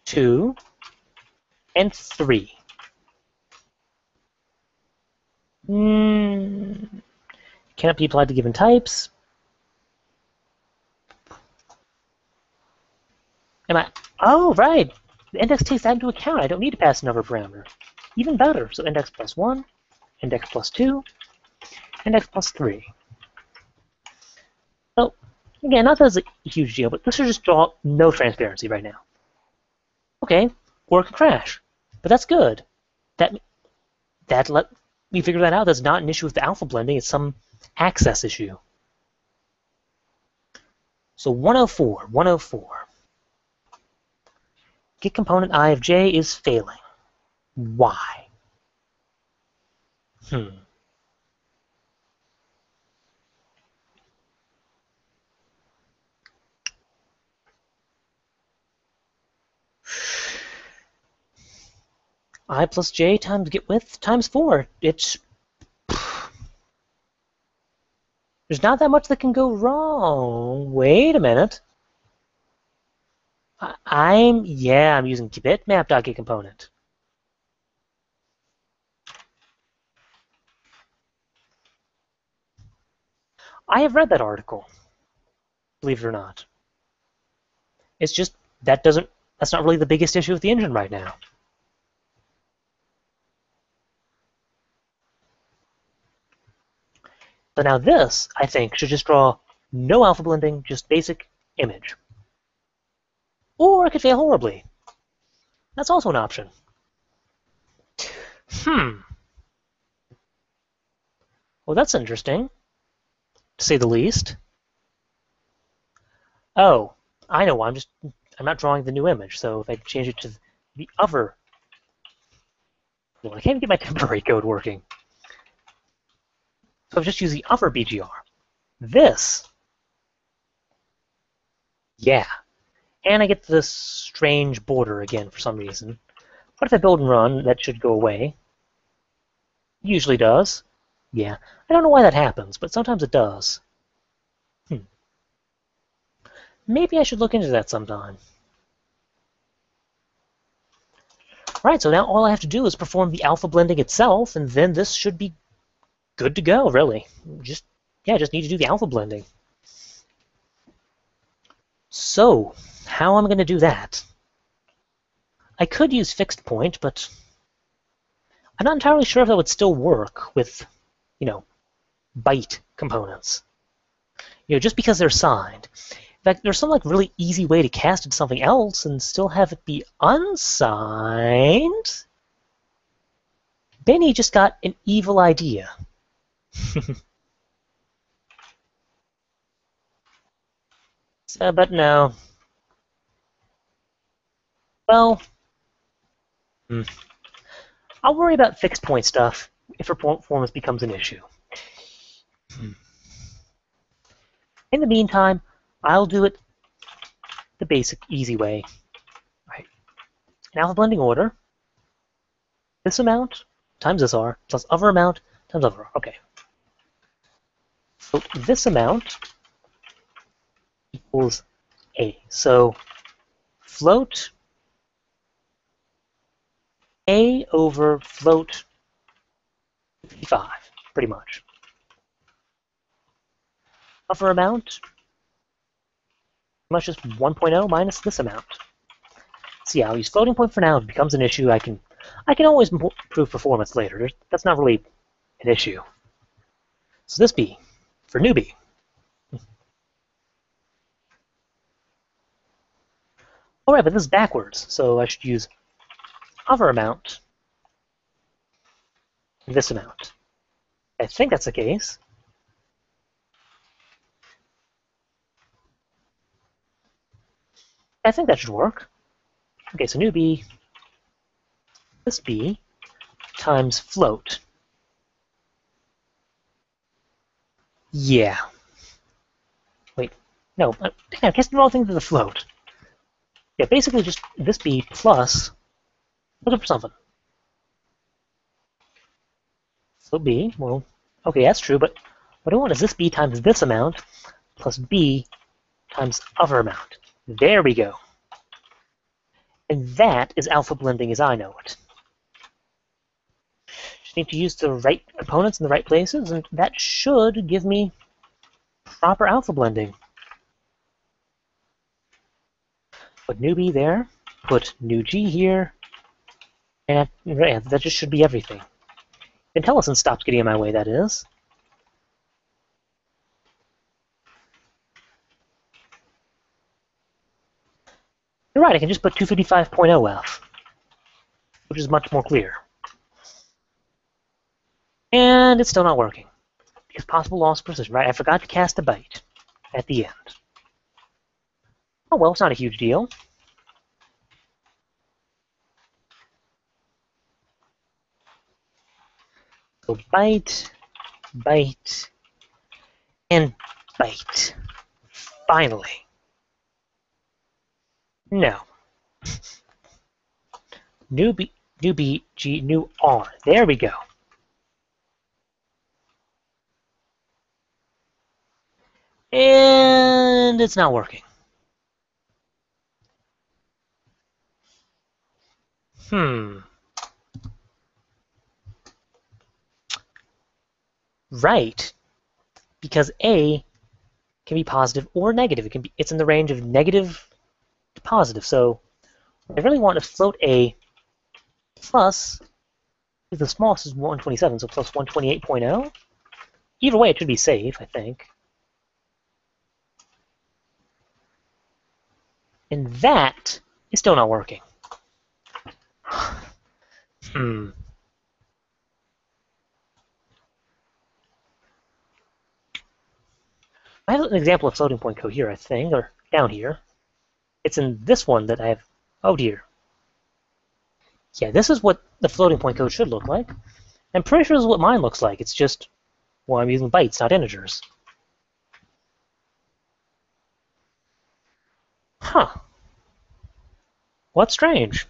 2, and 3. Cannot be applied to given types. Oh, right. The index takes that into account. I don't need to pass another parameter. Even better. So index plus 1, index plus 2, index plus 3. So, again, not that it's a huge deal, but this should just draw no transparency right now. Okay, or it could crash. But that's good. That let me figure that out. That's not an issue with the alpha blending. It's some access issue. So 104. Get component I of j is failing. Why? I plus j times get width times 4. There's not that much that can go wrong. Wait a minute. I'm using bitmap.getComponent. I have read that article, believe it or not. It's just that's not really the biggest issue with the engine right now. So now this, I think, should just draw no alpha blending, just basic image. Or it could fail horribly. That's also an option. Well, that's interesting, to say the least. Oh, I know why. I'm not drawing the new image. So if I change it to the other, well, I can't get my temporary code working. So I've just used the other BGR. This, and I get this strange border again for some reason. What if I build and run? That should go away. Usually does. Yeah, I don't know why that happens, but sometimes it does. Maybe I should look into that sometime. Right, so now all I have to do is perform the alpha blending itself, and then this should be good to go, really. Just need to do the alpha blending. So, how am I going to do that? I could use fixed point, but I'm not entirely sure if that would still work with, byte components. Just because they're signed. In fact, there's some really easy way to cast it to something else and still have it be unsigned. Benny just got an evil idea. But no. Well, I'll worry about fixed point stuff if performance becomes an issue. In the meantime, I'll do it the basic, easy way. All right. In alpha blending order, this amount times this R plus other amount times other R. Okay. So this amount equals A. So float A over float 55, pretty much. Other amount, much just 1.0 minus this amount. So yeah, I'll use floating point for now. If it becomes an issue, I can always improve performance later. That's not really an issue. So this B for newbie. All right, but this is backwards, so I should use other amount and this amount. I think that's the case. I think that should work. Okay, so new B, this B times float. Yeah. Wait, no, I guess the wrong thing to the float. Yeah, basically just this B plus, looking for something. Float B, well, okay, that's true, but what I want is this B times this amount plus B times other amount. There we go. And that is alpha blending as I know it. Just need to use the right components in the right places, and that should give me proper alpha blending. Put new B there, put new G here, and that just should be everything. IntelliSense stops getting in my way, that is. You're right, I can just put 255.0F, which is much more clear. And it's still not working. Because possible loss of precision, right? I forgot to cast a byte at the end. Oh well, it's not a huge deal. So byte, byte, and byte. Finally. No. New B, G, new R. There we go. And it's not working. Right. Because A can be positive or negative. It's in the range of negative to positive. So I really want to float A plus, the smallest is 127, so plus 128.0. Either way, it should be safe, I think. And that is still not working. I have an example of floating point code here, I think, or down here. It's in this one that I have. Oh dear. Yeah, this is what the floating point code should look like. I'm pretty sure this is what mine looks like. It's just, well, I'm using bytes, not integers. Huh. What's strange?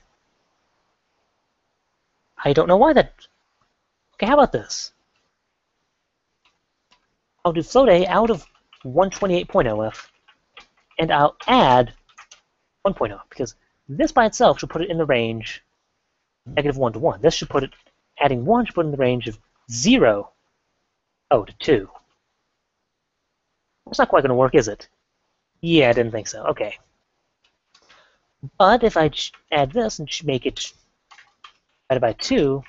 I don't know why that... Okay, how about this? I'll do float A out of 128.0F, and I'll add 1.0, because this by itself should put it in the range -1 to 1. This should put it, adding 1 should put it in the range of 0, to 2. It's not quite going to work, is it? Yeah, I didn't think so. Okay. But if I add this and make it divided by 2,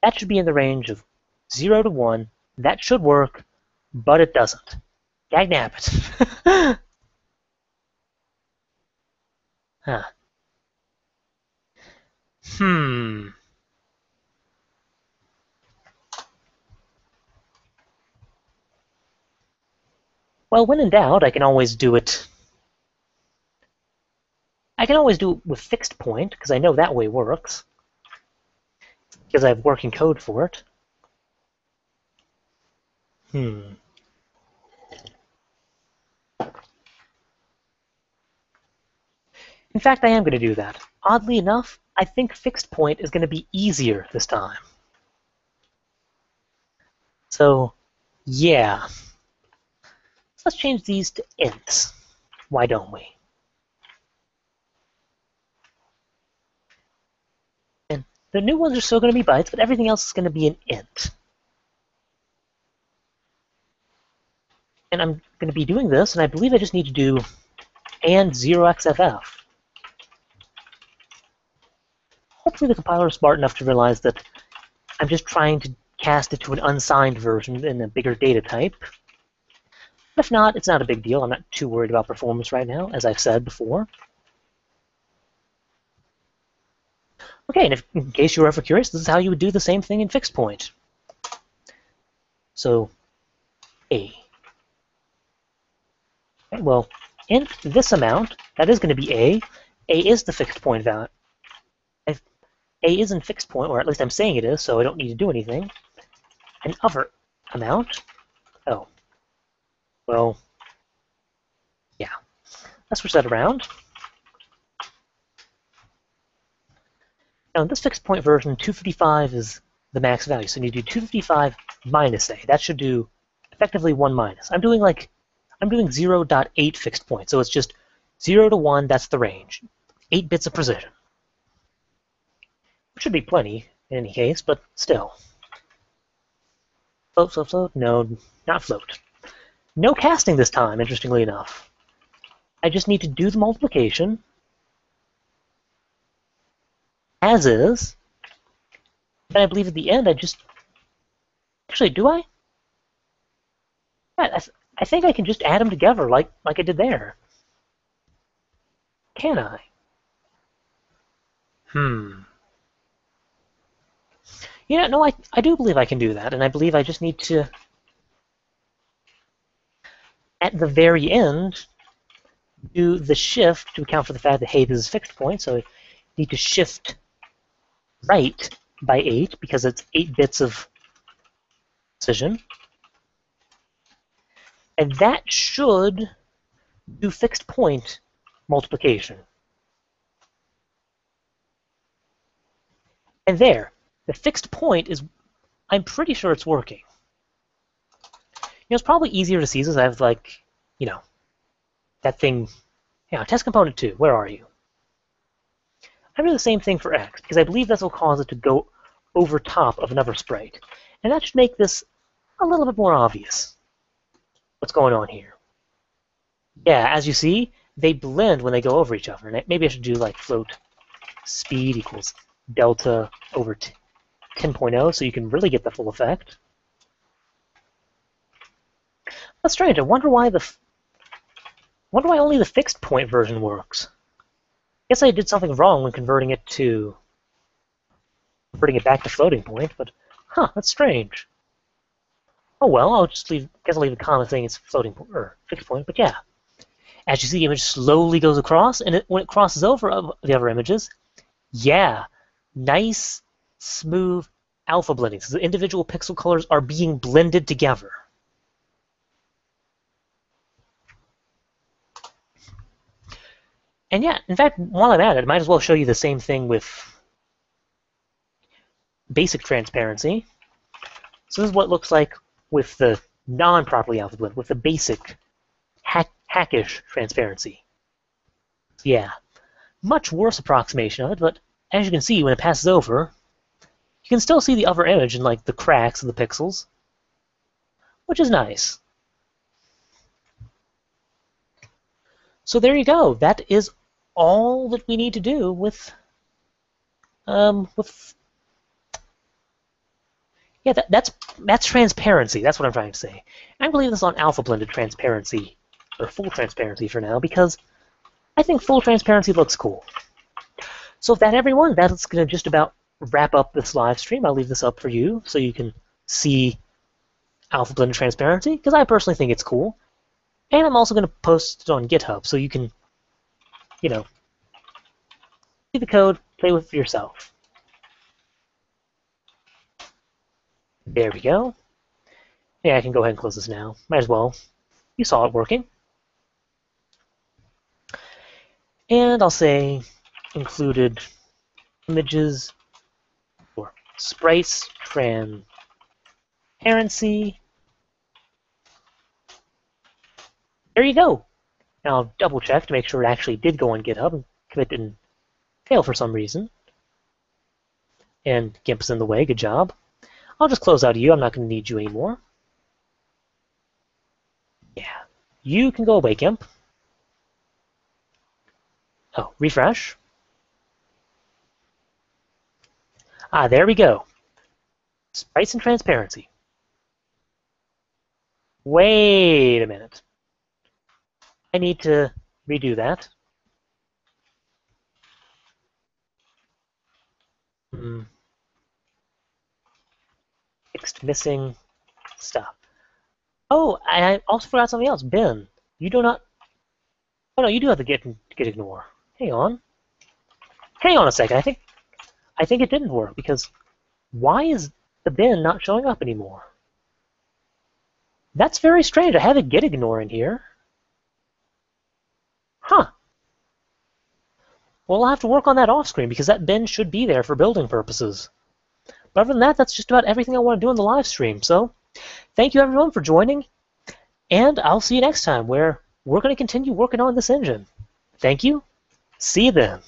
that should be in the range of 0 to 1. That should work, but it doesn't. Dagnabbit. Huh. Well, when in doubt, I can always do it. I can always do it with fixed point, because I know that way works. Because I have working code for it. In fact, I am going to do that. Oddly enough, I think fixed point is going to be easier this time. So, yeah. So let's change these to ints. Why don't we? And the new ones are still going to be bytes, but everything else is going to be an int. And I'm going to be doing this, and I believe I just need to do and 0xff. Hopefully the compiler is smart enough to realize that I'm just trying to cast it to an unsigned version in a bigger data type. If not, it's not a big deal. I'm not too worried about performance right now, as I've said before. Okay, and in case you were ever curious, this is how you would do the same thing in fixed point. So, A. Okay, well, int this amount, that is going to be A. A is the fixed point value. A is in fixed point, or at least I'm saying it is, so I don't need to do anything. An other amount. Oh. Well, yeah. Let's switch that around. Now in this fixed point version, 255 is the max value. So you do 255 minus A. That should do effectively 1 minus. I'm doing 0.8 fixed point. So it's just 0 to 1, that's the range. 8 bits of precision. Which should be plenty in any case, but still. Float, float, float. No, not float. No casting this time, interestingly enough. I just need to do the multiplication as is. And I believe at the end I just... Actually, do I? Yeah, I think I can just add them together like I did there. Can I? Yeah, no, I do believe I can do that, and I believe I just need to, at the very end, do the shift to account for the fact that, hey, this is fixed point, so I need to shift right by 8, because it's 8 bits of precision. And that should do fixed point multiplication. And there, the fixed point is, I'm pretty sure it's working. It's probably easier to see since I have, that thing, test component 2, where are you? I do the same thing for X, because I believe this will cause it to go over top of another sprite. And that should make this a little bit more obvious. What's going on here? Yeah, as you see, they blend when they go over each other. And maybe I should do float speed equals delta over 10.0 so you can really get the full effect. That's strange. I wonder why only the fixed point version works. I guess I did something wrong when converting it back to floating point, but that's strange. Oh well, I'll leave a comment saying it's floating point or fixed point, but yeah. As you see, the image slowly goes across, and when it crosses over the other images, yeah, nice, smooth alpha blending. So the individual pixel colors are being blended together. And yeah, in fact, while I'm at it, I might as well show you the same thing with basic transparency. So this is what it looks like with the non-properly alpha blend, with the basic hackish transparency. Yeah, much worse approximation of it, but as you can see, when it passes over, you can still see the other image in the cracks of the pixels, which is nice. So there you go. That is all that we need to do with yeah, that's transparency. That's what I'm trying to say. I believe this on alpha blended transparency, or full transparency for now, because I think full transparency looks cool. So with that, everyone, that's going to just about wrap up this live stream. I'll leave this up for you so you can see alpha blended transparency, because I personally think it's cool. And I'm also going to post it on GitHub so you can, see the code, play with it yourself. There we go. Yeah, I can go ahead and close this now. Might as well. You saw it working. And I'll say included images or sprites transparency. There you go. Now I'll double check to make sure it actually did go on GitHub and commit didn't fail for some reason. And GIMP is in the way, good job. I'll just close out of you, I'm not going to need you anymore. Yeah, you can go away, GIMP. Oh, refresh. Ah, there we go. Sprites and transparency. Wait a minute. I need to redo that. Fixed missing stuff. Oh, I also forgot something else. Ben, you do not. Oh no, you do have to get ignore. Hang on. Hang on a second. I think it didn't work because why is the bin not showing up anymore? That's very strange. I have a get ignore in here. Huh. Well, I'll have to work on that off screen because that bin should be there for building purposes. But other than that, that's just about everything I want to do in the live stream. So, thank you everyone for joining, and I'll see you next time where we're going to continue working on this engine. Thank you. See you then.